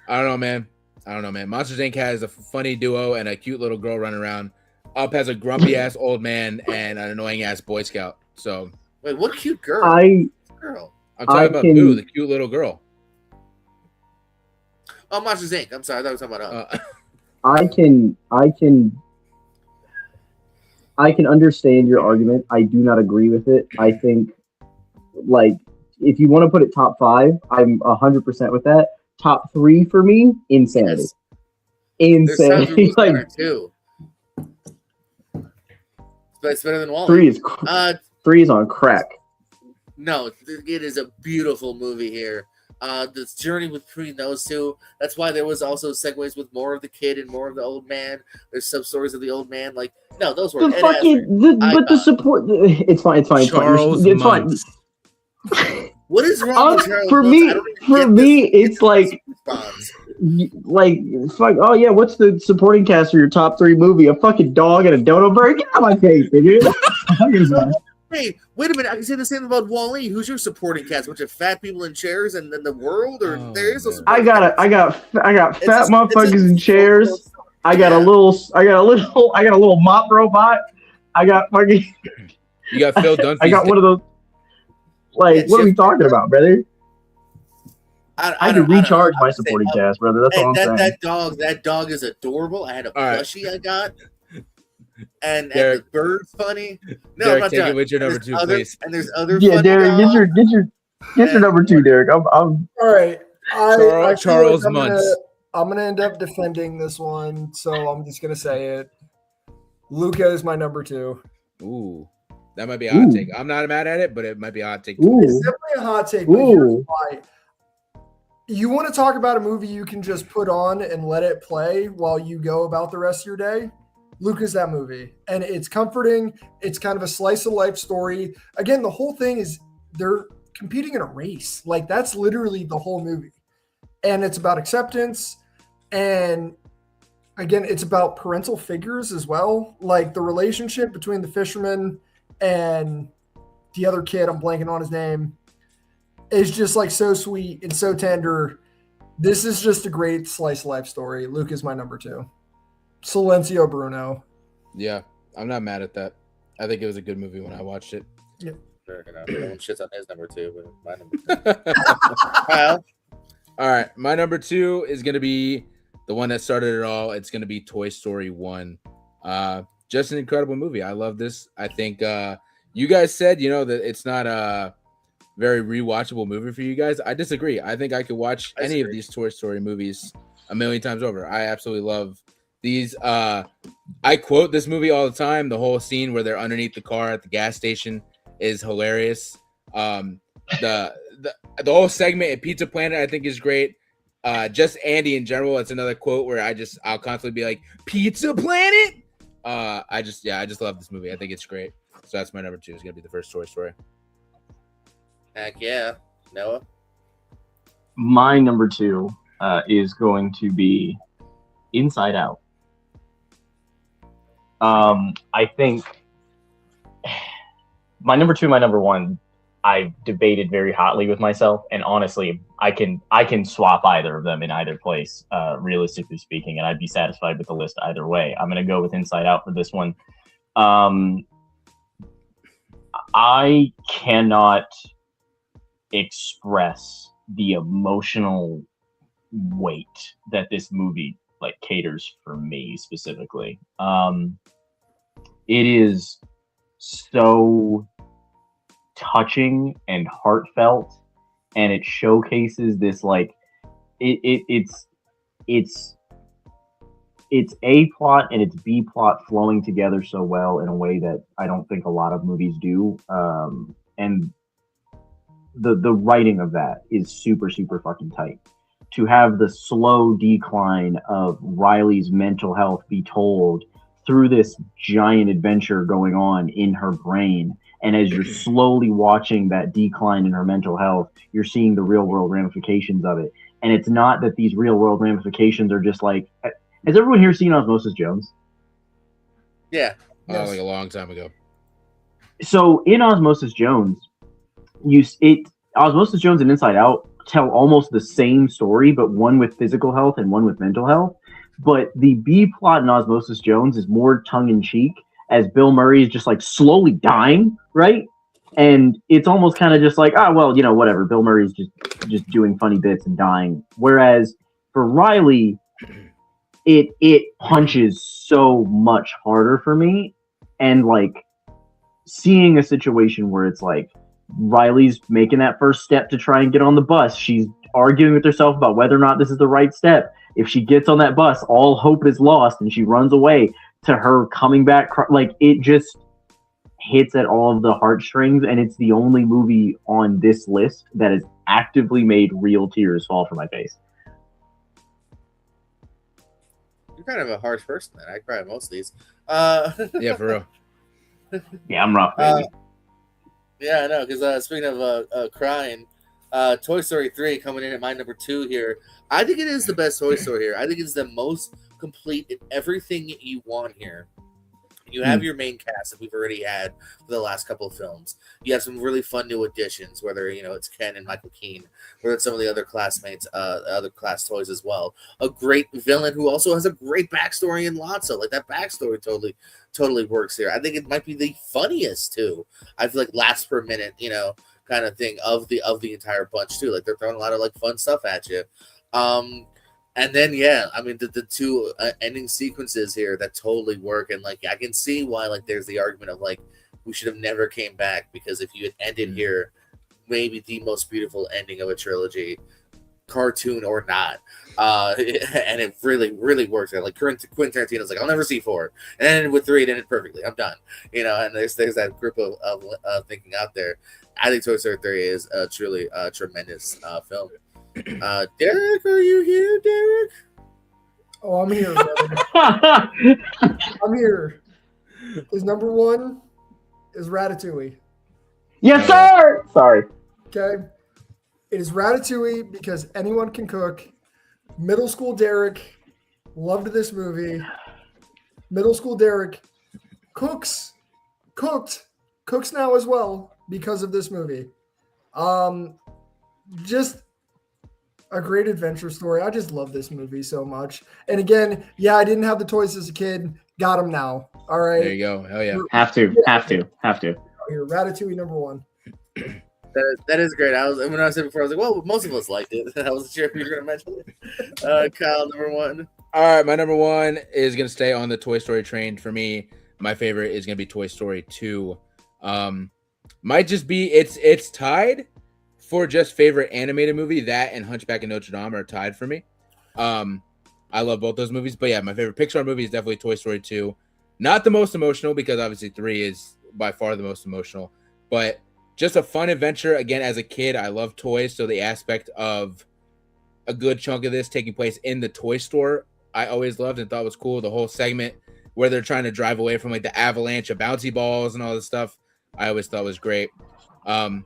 I don't know, man. Monsters Inc. has a funny duo and a cute little girl running around. Up has a grumpy ass old man and an annoying ass Boy Scout. So wait, what cute girl? I'm talking about Boo, the cute little girl. Oh, Monsters Inc. I'm sorry, I thought we were talking about Up. I can understand your argument. I do not agree with it. I think, like, if you want to put it top 5, I'm 100% with that. Top 3 for me, Insanity. Yes. Insanity. Like, too. It's better than Wall-E. 3 is on crack. No, it is a beautiful movie here. This journey between those two. That's why there was also segues with more of the kid and more of the old man. There's sub stories of the old man. Like, no, those were the support. It's fine. Charles it's fine. What is wrong with Charles? For me, it's like fuck. Oh yeah, what's the supporting cast for your top 3 movie? A fucking dog and a dodo bird? Get out of my face, dude. Hey, wait a minute! I can say the same about Wall-E. Who's your supporting cast? A bunch of fat people in chairs and then the world, or there is no. I got fat motherfuckers in chairs. I got a little mop robot. I got fucking. You got Phil Dunphy. I got one of those. Like, what are we talking about, brother? I had to recharge my supporting cast, brother. That's all I'm saying. That dog is adorable. I had a plushie I got. And the bird's funny. No, Derek, I'm not take done. it with your number 2, please. And there's other. Yeah, Derek, get your number 2, Derek. I'm all right. Charles Muntz. I'm gonna end up defending this one, so I'm just gonna say it. Luca is my number 2. Ooh, that might be a hot take. I'm not mad at it, but it might be a hot take. It's definitely a hot take. But here's why. You want to talk about a movie you can just put on and let it play while you go about the rest of your day? Luca's that movie, and it's comforting. It's kind of a slice of life story. Again, the whole thing is they're competing in a race. Like, that's literally the whole movie. And it's about acceptance. And again, it's about parental figures as well. Like, the relationship between the fisherman and the other kid, I'm blanking on his name, is just like so sweet and so tender. This is just a great slice of life story. Luke is my number 2. Silencio Bruno. Yeah, I'm not mad at that. I think it was a good movie when I watched it. Yeah. No one shits on his number 2, but my number 2. Kyle? All right, my number 2 is going to be the one that started it all. It's going to be Toy Story 1. Just an incredible movie. I love this. I think you guys said, that it's not a very rewatchable movie for you guys. I disagree. I think I could watch any of these Toy Story movies a million times over. I absolutely love these. I quote this movie all the time. The whole scene where they're underneath the car at the gas station is hilarious. The whole segment at Pizza Planet I think is great. Just Andy in general. It's another quote where I'll constantly be like, Pizza Planet. I just love this movie. I think it's great. So that's my number 2. It's gonna be the first Toy Story. Heck yeah, Noah. My number 2 is going to be Inside Out. I think my number 2, my number 1, I've debated very hotly with myself, and honestly, I can swap either of them in either place, realistically speaking, and I'd be satisfied with the list either way. I'm gonna go with Inside Out for this one. I cannot express the emotional weight that this movie like caters for me specifically. It is so touching and heartfelt, and it showcases this like it's it's A plot and it's B plot flowing together so well in a way that I don't think a lot of movies do. And the writing of that is super fucking tight. To have the slow decline of Riley's mental health be told through this giant adventure going on in her brain, and as you're slowly watching that decline in her mental health, you're seeing the real world ramifications of it. And it's not that these real world ramifications are just like, has everyone here seen Osmosis Jones? Yeah. Oh, like a long time ago. So in Osmosis Jones, Osmosis Jones and Inside Out tell almost the same story, but one with physical health and one with mental health. But the B plot in Osmosis Jones is more tongue in cheek, as Bill Murray is just like slowly dying, right? And it's almost kind of just like, well, you know, whatever. Bill Murray's just doing funny bits and dying. Whereas for Riley, it punches so much harder for me. And like seeing a situation where it's like Riley's making that first step to try and get on the bus. She's arguing with herself about whether or not this is the right step. If she gets on that bus, all hope is lost and she runs away, to her coming back. Like, it just hits at all of the heartstrings, and it's the only movie on this list that has actively made real tears fall from my face. You're kind of a harsh person, then. I cry at most of these. Yeah, for real. Yeah, I'm rough, baby. Yeah, I know, because speaking of crying, Toy Story 3 coming in at my number 2 here. I think it is the best Toy Story here. I think it's the most complete in everything you want here. You have your main cast that we've already had for the last couple of films. You have some really fun new additions, whether it's Ken and Michael Keane, or it's some of the other classmates, other class toys as well. A great villain who also has a great backstory in Lotso. Like, that backstory totally works here. I think it might be the funniest too. I feel like laughs per minute, kind of thing of the entire bunch too. Like, they're throwing a lot of like fun stuff at you. And then, I mean, the two ending sequences here that totally work. And, like, I can see why, like, there's the argument of, like, we should have never came back, because if you had ended here, maybe the most beautiful ending of a trilogy, cartoon or not. And it really, really works. Like, Quentin Tarantino's like, I'll never see 4. And then with 3, it ended perfectly. I'm done. And there's that group of thinking out there. I think Toy Story 3 is truly a tremendous film. Derek, are you here, Derek? Oh, I'm here. I'm here. His number 1 is Ratatouille. Yes, sir. Sorry. Okay. It is Ratatouille because anyone can cook. Middle school Derek loved this movie. Middle school Derek cooked now as well because of this movie. Just a great adventure story. I just love this movie so much. And again, I didn't have the toys as a kid. Got them now. All right. There you go. Hell yeah. Have to. Here, Ratatouille number 1. That is great. When I said before, I was like, well, most of us liked it. I wasn't sure if you were going to mention it. Kyle, number 1. All right, my number 1 is going to stay on the Toy Story train. For me, my favorite is going to be Toy Story 2. Might just be, it's tied for just favorite animated movie. That and Hunchback of Notre Dame are tied for me. I love both those movies, but yeah, my favorite Pixar movie is definitely Toy Story 2. Not the most emotional, because obviously 3 is by far the most emotional, but just a fun adventure. Again, as a kid, I love toys, so the aspect of a good chunk of this taking place in the toy store, I always loved and thought was cool. The whole segment where they're trying to drive away from like the avalanche of bouncy balls and all this stuff, I always thought was great. A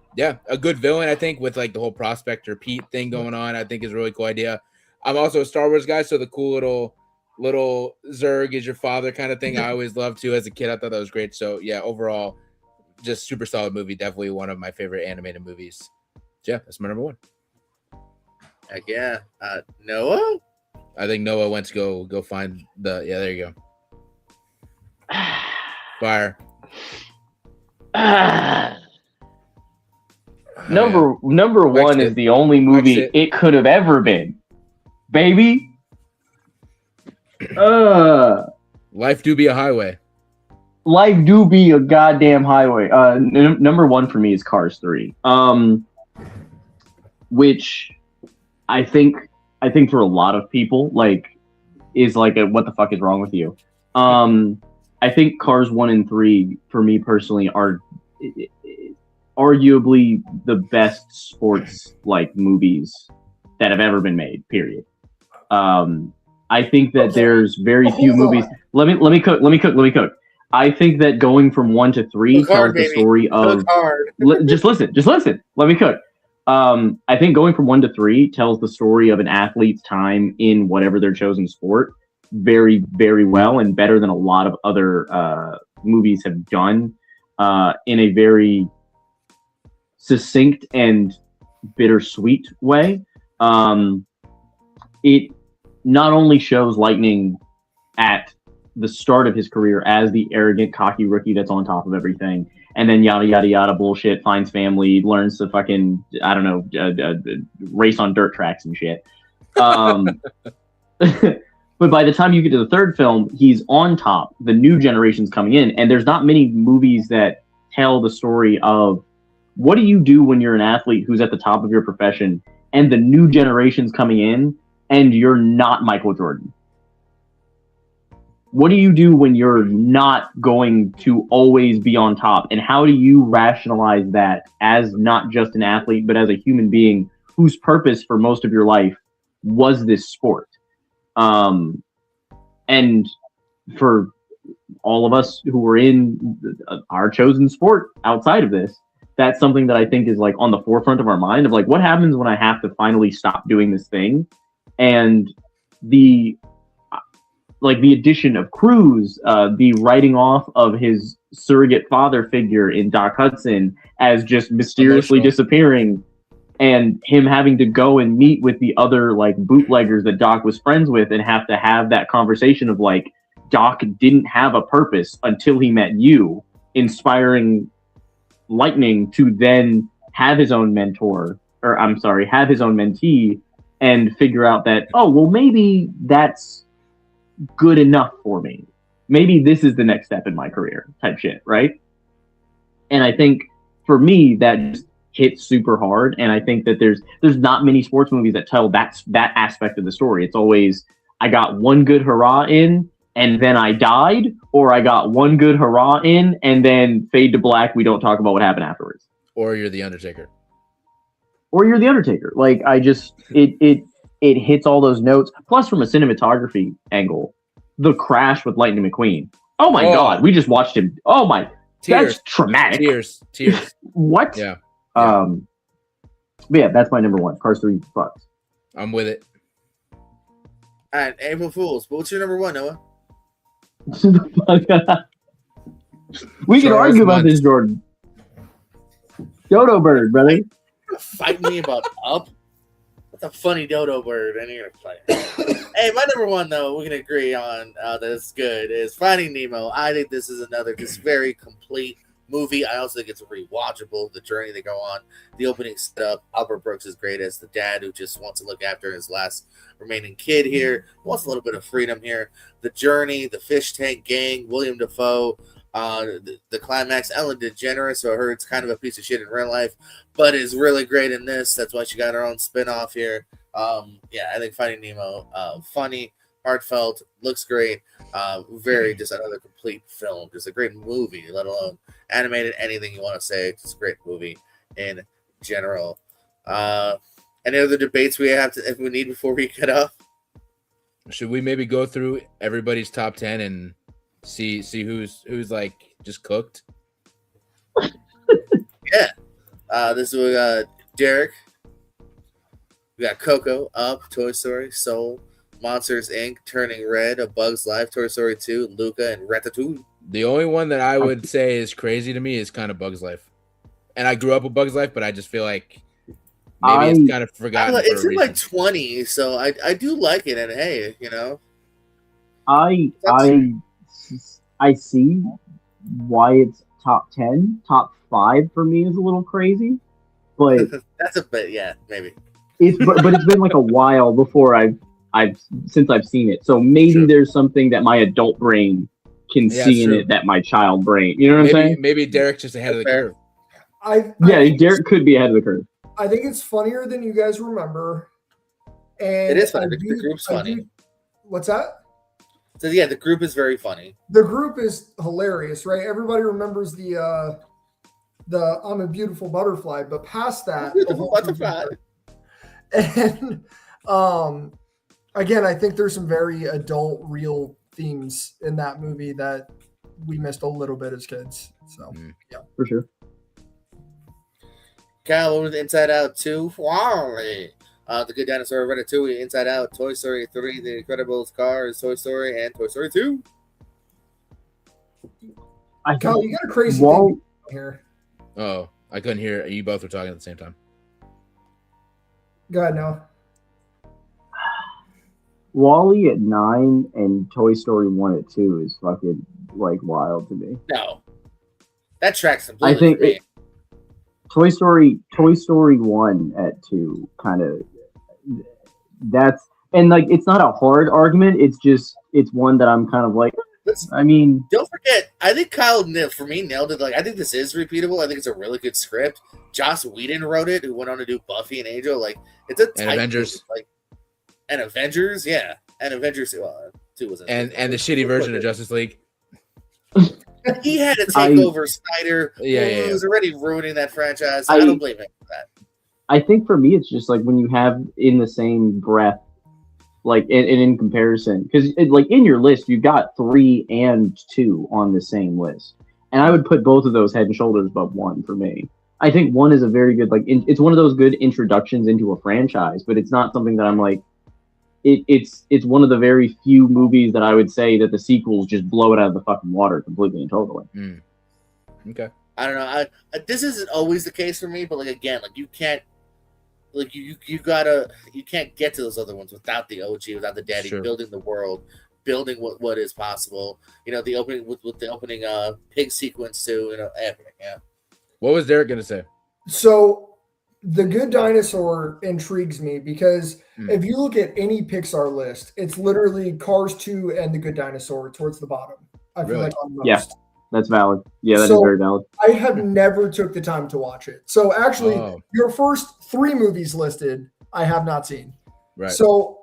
good villain, I think, with like the whole Prospector Pete thing going on, I think is a really cool idea. I'm also a Star Wars guy, so the cool little Zurg is your father kind of thing I always loved too as a kid. I thought that was great. So yeah, overall, just super solid movie. Definitely one of my favorite animated movies. Yeah, that's my number 1. Heck yeah. Noah? I think Noah went to go find there you go. Fire. Number Wax one it. is the only Wax movie it. it could have ever been, baby. Life do be a highway. Life do be a goddamn highway. Number one for me is Cars 3. Which I think for a lot of people is like a, what the fuck is wrong with you? I think Cars 1 and 3 for me personally are arguably the best sports movies that have ever been made, period. I think that there's very few movies. Let me cook. I think that going from 1 to 3 Cook hard, tells the baby. story of Cook hard. just listen. Let me cook. I think going from 1 to 3 tells the story of an athlete's time in whatever their chosen sport very, very well, and better than a lot of other movies have done in a very succinct and bittersweet way. It not only shows Lightning at the start of his career as the arrogant, cocky rookie that's on top of everything, and then yada yada yada bullshit, finds family, learns to fucking race on dirt tracks and shit. But by the time you get to the third film, he's on top. The new generation's coming in, and there's not many movies that tell the story of what do you do when you're an athlete who's at the top of your profession, and the new generation's coming in, and you're not Michael Jordan. What do you do when you're not going to always be on top? And how do you rationalize that as not just an athlete, but as a human being whose purpose for most of your life was this sport? And for all of us who were in our chosen sport outside of this, that's something that I think is on the forefront of our mind of what happens when I have to finally stop doing this thing? And the addition of Cruz, the writing off of his surrogate father figure in Doc Hudson as just mysteriously disappearing, and him having to go and meet with the other bootleggers that Doc was friends with and have to have that conversation of Doc didn't have a purpose until he met you, inspiring Lightning to then have his own mentor, or I'm sorry, have his own mentee, and figure out that, oh, well, maybe that's good enough for me. Maybe this is the next step in my career type shit, right? And I think for me, that just hits super hard. And I think that there's not many sports movies that tell that aspect of the story. It's always, I got one good hurrah in, and then I died, or I got one good hurrah in, and then fade to black. We don't talk about what happened afterwards. Or you're the Undertaker. It hits all those notes. Plus, from a cinematography angle, the crash with Lightning McQueen. Oh my God, we just watched him. Oh my, Tears. that's traumatic. Tears. What? Yeah. But yeah, that's my number one. Cars 3 fucks. I'm with it. All right, April Fools. What's your number one, Noah? We can argue about this, Jordan. Dodo Bird, brother. You're gonna fight me about Up? That's a funny dodo bird, and you're gonna fight. Hey, my number one though, we can agree on that it's good, is Finding Nemo. I think this is another just very complete movie. I also think it's rewatchable. The journey they go on, the opening setup. Albert Brooks is great as the dad who just wants to look after his last remaining kid here, wants a little bit of freedom here. The journey, the fish tank gang, William Dafoe, the climax, Ellen DeGeneres, so I heard it's kind of a piece of shit in real life, but is really great in this. That's why she got her own spin-off here. Yeah, I think Finding Nemo, funny, heartfelt, looks great. Very just another complete film. Just a great movie, let alone animated, anything you want to say. Just a great movie in general. Any other debates we have if we need before we get off? Should we maybe go through everybody's top 10 and see who's just cooked? Yeah. This is we got Derek. We got Coco, Up, Toy Story, Soul, Monsters Inc., Turning Red, A Bug's Life, Toy Story 2, Luca, and Ratatouille. The only one that I would say is crazy to me is kind of Bug's Life. And I grew up with Bug's Life, but I just feel like maybe it's kind of forgotten. It's in 20, so I do like it, and hey, I see why it's top 10. Top 5 for me is a little crazy. but That's a bit, yeah, maybe. but it's been like a while before I've seen it. So maybe Sure. there's something that my adult brain can Yeah, see in true. it that my child brain. You know what I'm saying? Maybe Derek's just ahead of the Fair. curve. I Yeah, think Derek could be ahead of the curve. I think it's funnier than you guys remember. And It is funny. I The group's funny. What's that? So yeah, the group is very funny. The group is hilarious, right? Everybody remembers the I'm a beautiful butterfly, but past that, the Beautiful whole group is butterfly. And again, I think there's some very adult, real themes in that movie that we missed a little bit as kids. So yeah, For sure. Kyle, what was Inside Out 2? Wally. The Good Dinosaur, Ratatouille, Inside Out, Toy Story 3, The Incredibles, Cars, Toy Story, and Toy Story 2. Kyle, you got a crazy Wall- thing here. Oh, I couldn't hear. You both were talking at the same time. Go ahead, Noah. Wall-E at 9 and Toy Story 1 at 2 is fucking like wild to me. No. That tracks I completely think for me. Toy Story 1 at 2 kind of that's and like it's not a hard argument, it's one that I'm kind of like I mean Don't forget, I think Kyle nailed it. Like, I think this is repeatable. I think it's a really good script. Joss Whedon wrote it, who went on to do Buffy and Angel. Like, it's a tight Avengers. movie. Like, and Avengers, yeah, and Avengers. Well, 2 wasn't. And the shitty version of Justice League. He had to take over Snyder. Yeah, He yeah. was already ruining that franchise. I don't blame him for that. I think for me it's just like when you have in the same breath like and in comparison because like in your list you got 3 and 2 on the same list and I would put both of those head and shoulders above 1 for me. I think 1 is a very good it's one of those good introductions into a franchise, but it's not something that I'm like it's one of the very few movies that I would say that the sequels just blow it out of the fucking water completely and totally. Okay. I don't know. This isn't always the case for me, but like again, like you can't, like you can't get to those other ones without the OG, without the daddy Sure. building the world, building what is possible. You know, the opening with the opening pig sequence too. You know, epic. Yeah. What was Derek gonna say? So The Good Dinosaur intrigues me because if you look at any Pixar list, it's literally Cars 2 and The Good Dinosaur towards the bottom. I feel Really? like on most. Yeah. That's valid. Yeah, that is So- very valid. I have never took the time to watch it. So actually, your first 3 movies listed, I have not seen. Right. So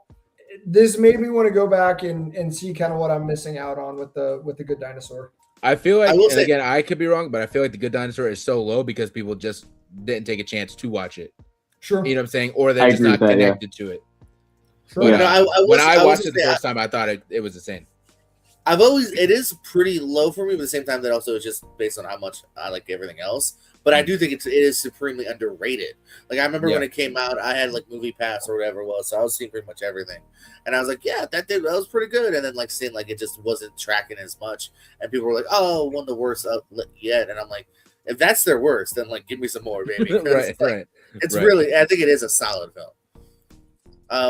this made me want to go back and see kind of what I'm missing out on with the Good Dinosaur. I feel like, I will and say- again, I could be wrong, but I feel like The Good Dinosaur is so low because people just didn't take a chance to watch it. Sure. You know what I'm saying? Or they're I just agree not with that, yeah. connected to it. Sure. But, No, I when will- I will watched it the say, first time, I thought it was insane. it is pretty low for me, but at the same time, that also is just based on how much I like everything else. But I do think it is supremely underrated. Like, I remember when it came out, I had like Movie Pass or whatever it was, so I was seeing pretty much everything. And I was like, yeah, that was pretty good. And then like seeing like it just wasn't tracking as much, and people were like, oh, one of the worst yet. And I'm like, if that's their worst, then like give me some more, baby. 'Cause, Right, like, right. It's Right. really, I think it is a solid film.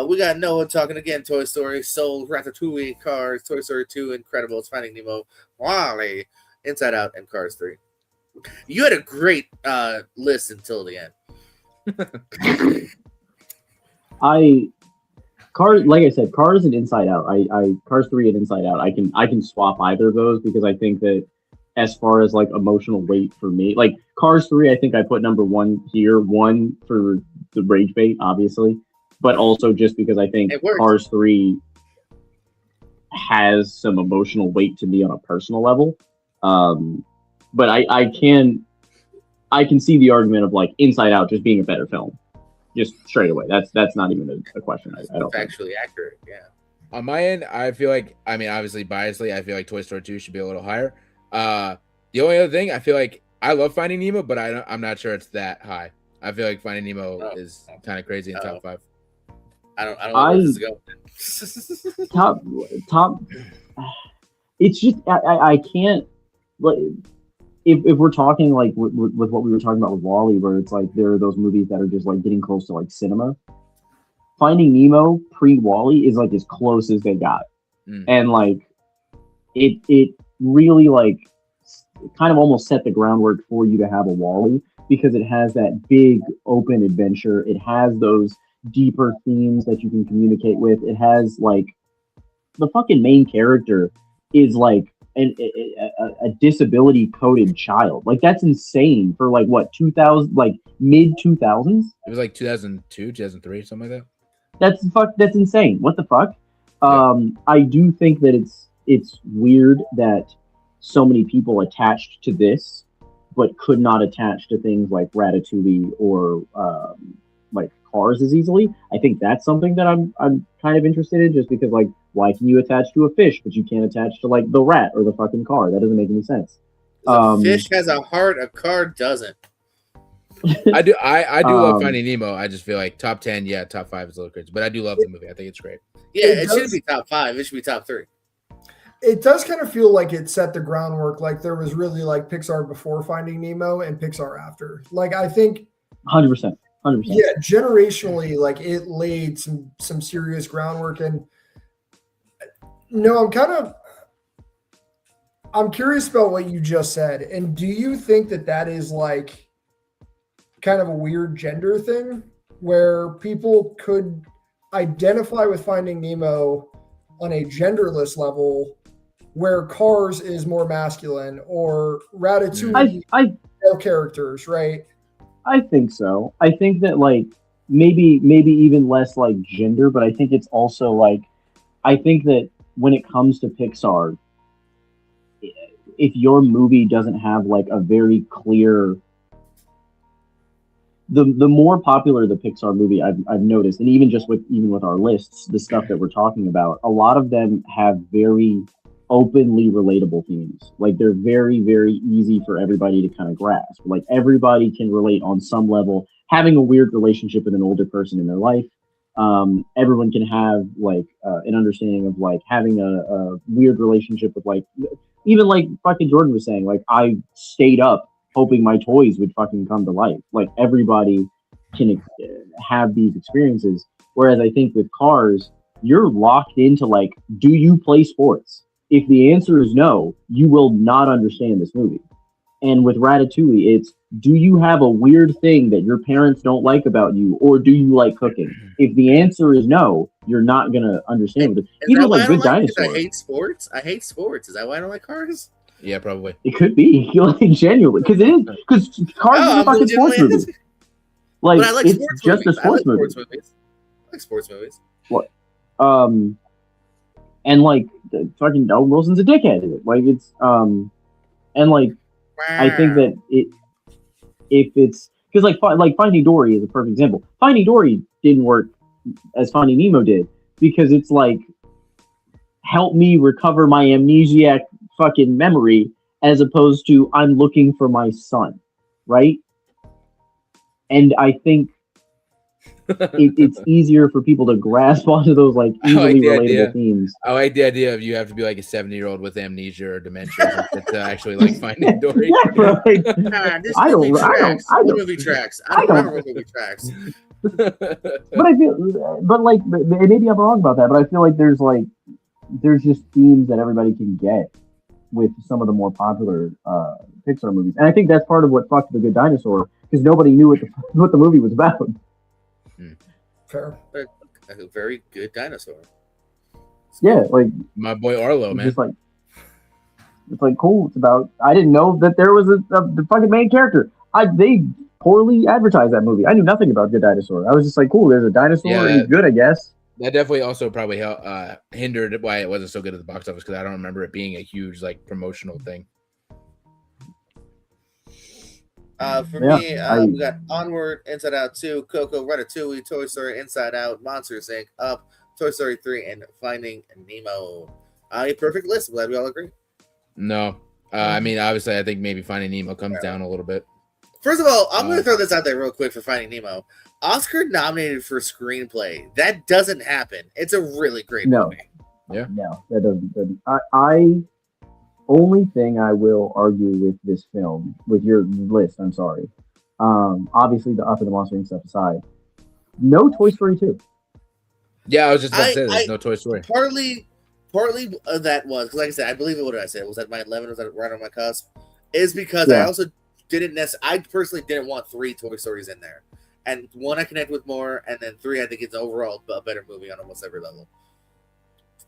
We got Noah talking again. Toy Story, Soul, Ratatouille, Cars, Toy Story 2, Incredibles, Finding Nemo, Wall-E, Inside Out, and Cars 3. You had a great list until the end. Like I said, Cars and Inside Out. Cars 3 and Inside Out. I can swap either of those because I think that as far as like emotional weight for me, like Cars 3, I think I put number 1 here. 1 for the rage bait, obviously, but also just because I think It works. Cars 3 has some emotional weight to me on a personal level. But I can see the argument of like Inside Out just being a better film, just straight away. That's not even a question. I don't think. Factually accurate, yeah. On my end, I feel like, I mean, obviously biasly, I feel like Toy Story 2 should be a little higher. The only other thing, I feel like I love Finding Nemo, but I'm not sure it's that high. I feel like Finding Nemo is kind of crazy in top 5. I don't know where this is going. Top. It's just I can't like if we're talking like with what we were talking about with Wall-E, where it's like there are those movies that are just like getting close to like cinema. Finding Nemo pre Wall-E is like as close as they got, and like it really like kind of almost set the groundwork for you to have a Wall-E because it has that big open adventure. It has those deeper themes that you can communicate with. It has like the fucking main character is like a disability coded child. Like that's insane for like what 2000 like mid 2000s. It was like 2002, 2003, something like that. That's insane. What the fuck? I do think that it's weird that so many people attached to this but could not attach to things like Ratatouille or like Cars as easily. I think that's something that I'm kind of interested in, just because like why can you attach to a fish but you can't attach to like the rat or the fucking car? That doesn't make any sense. A fish has a heart, a car doesn't. I do love Finding Nemo. I just feel like top 10, yeah, top 5 is a little crazy, but I do love the movie. I think it's great. Yeah, it shouldn't be top 5. It should be top 3. It does kind of feel like it set the groundwork. Like there was really like Pixar before Finding Nemo and Pixar after. Like I think 100%. Yeah, generationally, like it laid some serious groundwork. And no, I'm curious about what you just said. And do you think that is like kind of a weird gender thing where people could identify with Finding Nemo on a genderless level, where Cars is more masculine, or Ratatouille male characters, right? I think so. I think that like maybe even less like gender, but I think it's also like I think that when it comes to Pixar, if your movie doesn't have like a very clear the more popular the Pixar movie I've noticed, and even with our lists, the stuff that we're talking about, a lot of them have very openly relatable themes. Like they're very, very easy for everybody to kind of grasp. Like everybody can relate on some level. Having a weird relationship with an older person in their life, everyone can have like an understanding of like having a weird relationship with like even like fucking Jordan was saying, like I stayed up hoping my toys would fucking come to life. Like everybody can have these experiences. Whereas I think with Cars, you're locked into like, do you play sports? If the answer is no, you will not understand this movie. And with Ratatouille, it's, do you have a weird thing that your parents don't like about you, or do you like cooking? If the answer is no, you're not going to understand it. Even like Good Dinosaur. I hate sports. Is that why I don't like Cars? Yeah, probably. It could be. You like genuinely, because it is, because Cars is a fucking sports movie. Like, but I like it's just a sports movie. I like sports movies. What? And like fucking Owen Wilson's a dickhead. Like it's and like I think that if it's because like Finding Dory is a perfect example. Finding Dory didn't work as Finding Nemo did because it's like help me recover my amnesiac fucking memory as opposed to I'm looking for my son, right? And I think it's easier for people to grasp onto those like easily relatable themes. I like the idea of you have to be like a 70-year-old with amnesia or dementia to actually like Finding Dory. Yeah, bro, like, I don't remember movie tracks. But I feel, but like, maybe I'm wrong about that. But I feel like there's just themes that everybody can get with some of the more popular Pixar movies, and I think that's part of what fucked The Good Dinosaur, because nobody knew what the movie was about. Fair. A very good dinosaur. Yeah, like my boy Arlo, man. Just like it's like cool. It's about. I didn't know that there was the fucking main character. They poorly advertised that movie. I knew nothing about Good Dinosaur. I was just like, cool. There's a dinosaur. And he's good, I guess. That definitely also probably hindered why it wasn't so good at the box office, because I don't remember it being a huge like promotional thing. For me, we got Onward, Inside Out 2, Coco, Ratatouille, Toy Story, Inside Out, Monsters Inc., Up, Toy Story 3, and Finding Nemo. A perfect list. I'm glad we all agree. No. I mean, obviously, I think maybe Finding Nemo comes down a little bit. First of all, I'm going to throw this out there real quick for Finding Nemo. Oscar nominated for screenplay. That doesn't happen. It's a really great movie. Yeah. No, that doesn't. I only thing I will argue with this film, with your list, I'm sorry. Obviously, the Up and the Monster Inc. stuff aside, no Toy Story 2. Yeah, I was just about to say there's no Toy Story. Partly that was, because like I said, I believe it, what did I say? Was that my 11? Was that right on my cusp? Is because I also I personally didn't want 3 Toy Stories in there, and 1 I connect with more, and then 3 I think it's overall a better movie on almost every level.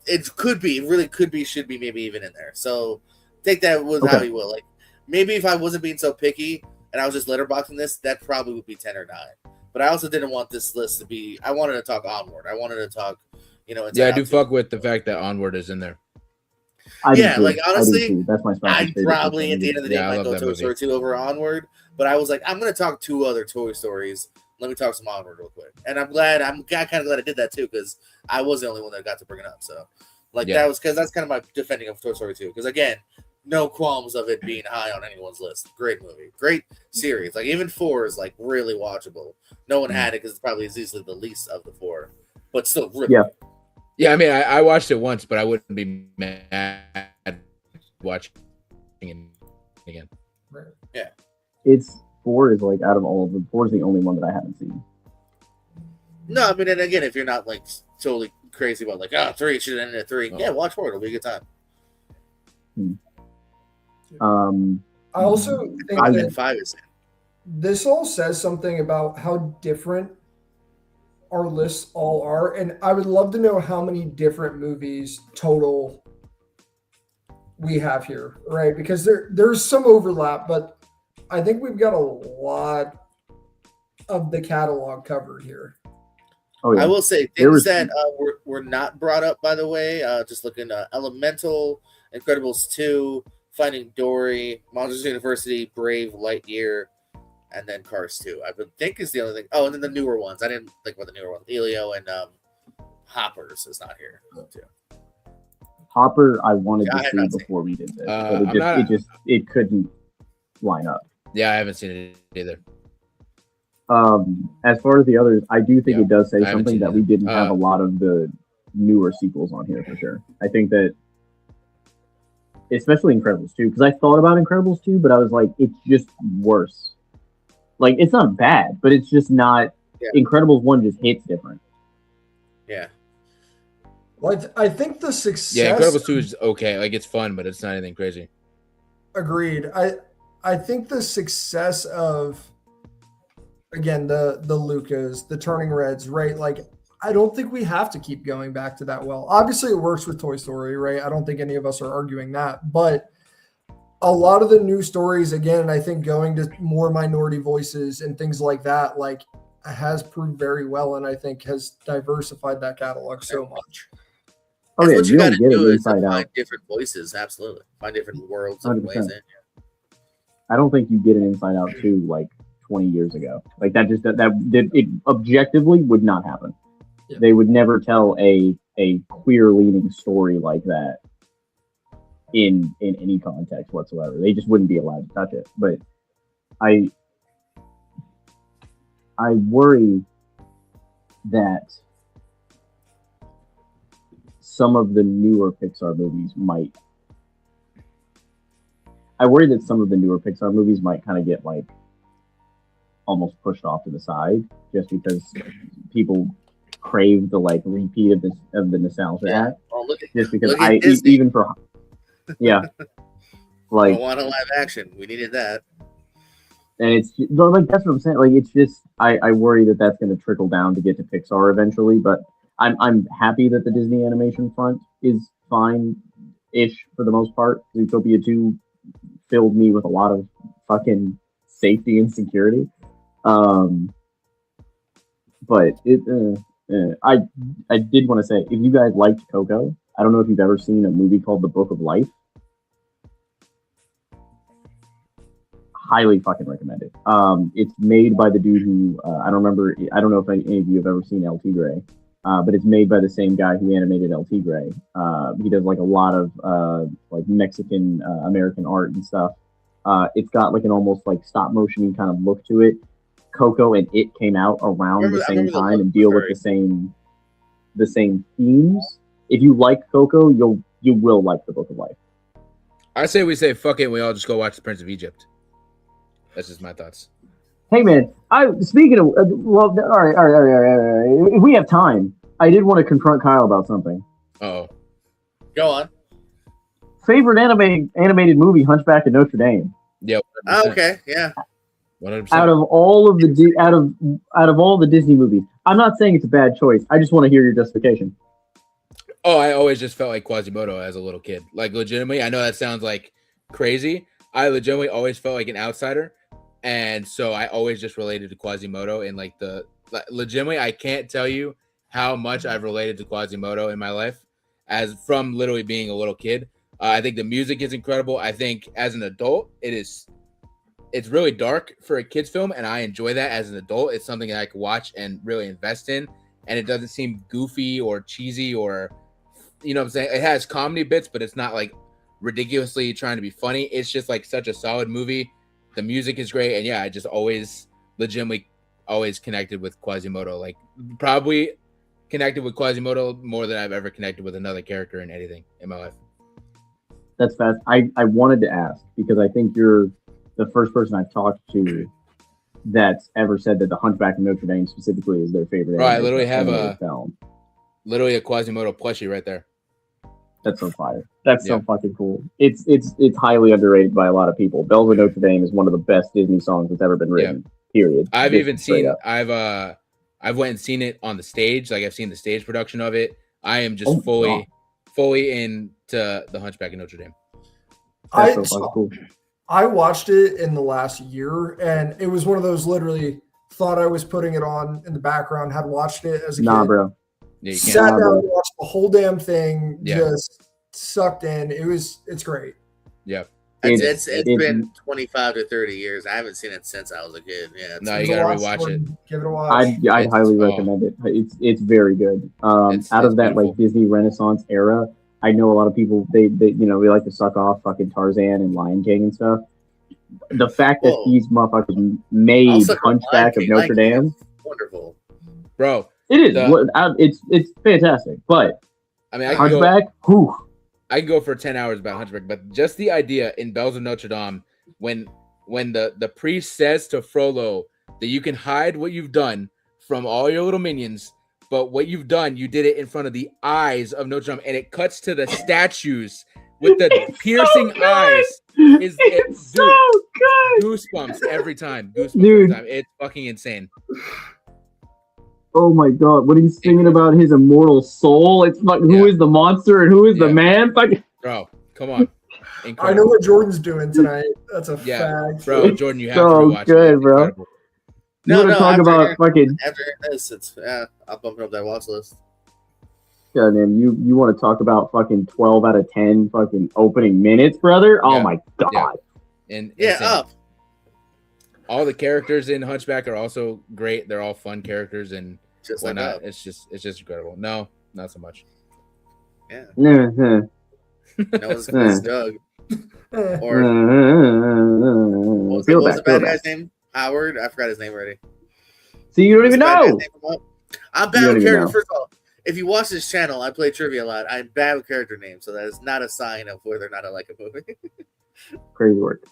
It really could be, should be, maybe even in there. So take that with how you will. Like maybe if I wasn't being so picky and I was just letterboxing this, that probably would be 10 or 9. But I also didn't want this list to be. I wanted to talk Onward. I wanted to talk, I do fuck with the fact that Onward is in there. Like honestly, that's my I'd probably at the end of the day might go Toy Story 2 over Onward. But I was like, I'm gonna talk 2 other Toy Stories. Let me talk some Onward real quick. And I'm kind of glad I did that too, because I was the only one that got to bring it up. So that was because that's kind of my defending of Toy Story 2. Because again, no qualms of it being high on anyone's list. Great movie, great series. Like even 4 is like really watchable. No one had it because it probably is easily the least of the 4, but still really. Yeah. Yeah, I mean, I watched it once, but I wouldn't be mad watching it again. Right. Yeah. It's 4 is like out of all of them, 4 is the only one that I haven't seen. No, I mean, and again, if you're not like totally crazy about like 3 should end at 3, watch 4. It'll be a good time. I also think that 5 is this all says something about how different our lists all are, and I would love to know how many different movies total we have here, right? Because there's some overlap, but I think we've got a lot of the catalog covered here. Oh, yeah. I will say things that were not brought up, by the way. Just looking at Elemental, Incredibles 2, Finding Dory, Monsters University, Brave, Lightyear, and then Cars 2. I would think is the only thing. Oh, and then the newer ones. I didn't think about the newer ones. Elio and Hoppers is not here too. Hopper, I wanted to see before we did this, but it couldn't line up. Yeah, I haven't seen it either. As far as the others, I do think it does say something that we didn't have a lot of the newer sequels on here for sure. I think that, especially Incredibles 2, because I thought about Incredibles 2, but I was like, it's just worse. Like, it's not bad, but it's just not. Incredibles 1 just hits different. Yeah. Well, I think the success. Yeah, Incredibles 2 is okay. Like, it's fun, but it's not anything crazy. Agreed. I think the success of, again, the Lucas, the Turning Reds, right? Like, I don't think we have to keep going back to that well. Obviously, it works with Toy Story, right? I don't think any of us are arguing that. But a lot of the new stories, again, I think going to more minority voices and things like that, like, has proved very well, and I think has diversified that catalog so much. That's what you got to do is find different voices. Absolutely. Find different worlds and 100%. ways in. I don't think you get an Inside Out 2 like 20 years ago. Like it objectively would not happen. Yeah. They would never tell a queer leaning story like that in any context whatsoever. They just wouldn't be allowed to touch it. But I worry that some of the newer Pixar movies might kind of get like almost pushed off to the side just because people crave the like repeat of the nostalgia act. Well, just because even for like I want a live action. We needed that. And it's like that's what I'm saying. Like it's just I worry that that's going to trickle down to get to Pixar eventually. But I'm happy that the Disney animation front is fine-ish for the most part. Zootopia 2 filled me with a lot of fucking safety and security. But I did want to say, if you guys liked Coco, I don't know if you've ever seen a movie called The Book of Life. Highly fucking recommend it. It's made by the dude who I don't know if any of you have ever seen El Tigre, but it's made by the same guy who animated El Tigre. He does like a lot of like Mexican American art and stuff. It's got like an almost like stop motion kind of look to it. Coco and It came out around the same time and deal with the same themes. If you like Coco, you will like The Book of Life. I say we say fuck it. We all just go watch The Prince of Egypt. That's just my thoughts. Hey man, speaking of all right. If we have time, I did want to confront Kyle about something. Oh, go on. Favorite animated movie, Hunchback of Notre Dame. Yeah. Okay, yeah. 100%. Out of all of the out of all the Disney movies, I'm not saying it's a bad choice. I just want to hear your justification. Oh, I always just felt like Quasimodo as a little kid. Like legitimately, I know that sounds like crazy. I legitimately always felt like an outsider, and so I always just related to Quasimodo. And like legitimately, I can't tell you how much I've related to Quasimodo in my life, as from literally being a little kid. I think the music is incredible. I think as an adult, it's really dark for a kid's film, and I enjoy that as an adult. It's something that I can watch and really invest in, and it doesn't seem goofy or cheesy or, you know what I'm saying? It has comedy bits, but it's not like ridiculously trying to be funny. It's just like such a solid movie. The music is great, and yeah, I just legitimately always connected with Quasimodo. Like probably connected with Quasimodo more than I've ever connected with another character in anything in my life. That's fast. I wanted to ask because I think you're the first person I've talked to that's ever said that The Hunchback of Notre Dame specifically is their favorite. Bro, I literally have film. Literally a Quasimodo plushie right there. That's so fire. That's so fucking cool. It's highly underrated by a lot of people. Bells of Notre Dame is one of the best Disney songs that's ever been written. Period. I've Just even straight seen up. I've went and seen it on the stage. Like I've seen the stage production of it. I am just Oh my fully into The Hunchback of Notre Dame. That's so fucking cool. I watched it in the last year, and it was one of those literally thought I was putting it on in the background, had watched it as a kid. Bro. Yeah, you Sat can't. down and watched the whole damn thing, Yeah. just sucked in. It's great. Yeah. It's been 25 to 30 years. I haven't seen it since I was a kid. Yeah. No, you gotta rewatch it. Give it a watch. I'd highly recommend it. It's very good. Out of that beautiful. like Disney Renaissance era, I know a lot of people they we like to suck off fucking Tarzan and Lion King and stuff. The fact that these motherfuckers made Hunchback of Notre Dame, wonderful, bro. It is. It's fantastic. But I mean, Hunchback, I can go for 10 hours about Hunchback, but just the idea in Bells of Notre Dame when the priest says to Frollo that you can hide what you've done from all your little minions, but what you've done, you did it in front of the eyes of Notre Dame, and it cuts to the statues with the piercing eyes. It's so good. Goosebumps every time. Every time. It's fucking insane. Oh my god, when he's singing about his immortal soul, it's like who is the monster and who is the man? Bro, come on. Incredible. I know what Jordan's doing tonight. That's a fact. Bro, Jordan, you have to watch good, it. Bro. Incredible. You want to talk about fucking after this? It's I'll bump it up that watch list. Yeah, man, you want to talk about fucking 12 out of 10 fucking opening minutes, brother? Oh my god. And up. All the characters in Hunchback are also great. They're all fun characters and just whatnot. It's just incredible. No, not so much. Yeah. No one's Doug. Or what was the bad guy's name? Howard? I forgot his name already. So you don't even know. I'm bad with character. First of all, if you watch this channel, I play trivia a lot. I'm bad with character names, so that is not a sign of whether or not I like a movie. Crazy work.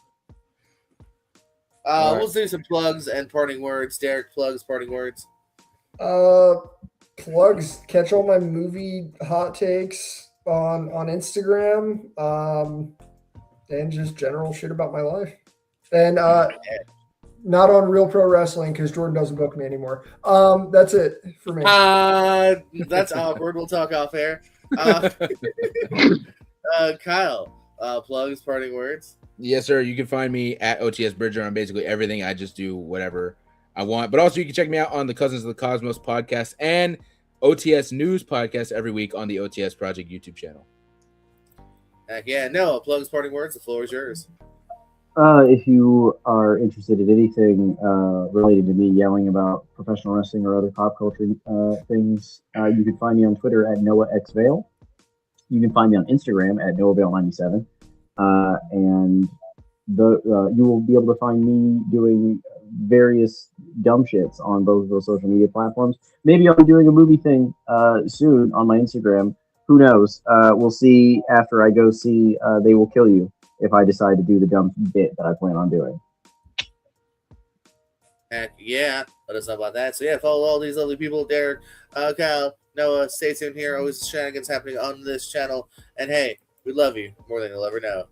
We'll do some plugs and parting words. Derek, plugs, parting words. Plugs. Catch all my movie hot takes on Instagram. And just general shit about my life. And not on Real Pro Wrestling because Jordan doesn't book me anymore. That's it for me. That's awkward. We'll talk off air. Kyle, plugs, parting words. Yes, sir. You can find me at OTS Bridger on basically everything. I just do whatever I want. But also, you can check me out on the Cousins of the Cosmos podcast and OTS News podcast every week on the OTS Project YouTube channel. Heck yeah. No, plugs, parting words. The floor is yours. If you are interested in anything related to me yelling about professional wrestling or other pop culture things, you can find me on Twitter at NoahXVale. You can find me on Instagram at NoahVale97. And you will be able to find me doing various dumb shits on both of those social media platforms. Maybe I'll be doing a movie thing soon on my Instagram. Who knows? We'll see after I go see They Will Kill You if I decide to do the dumb bit that I plan on doing. Heck yeah. Let us know about that. So yeah, follow all these lovely people. Derek, Kyle, Noah, stay tuned here. Always shenanigans happening on this channel. And hey, we love you more than you'll ever know.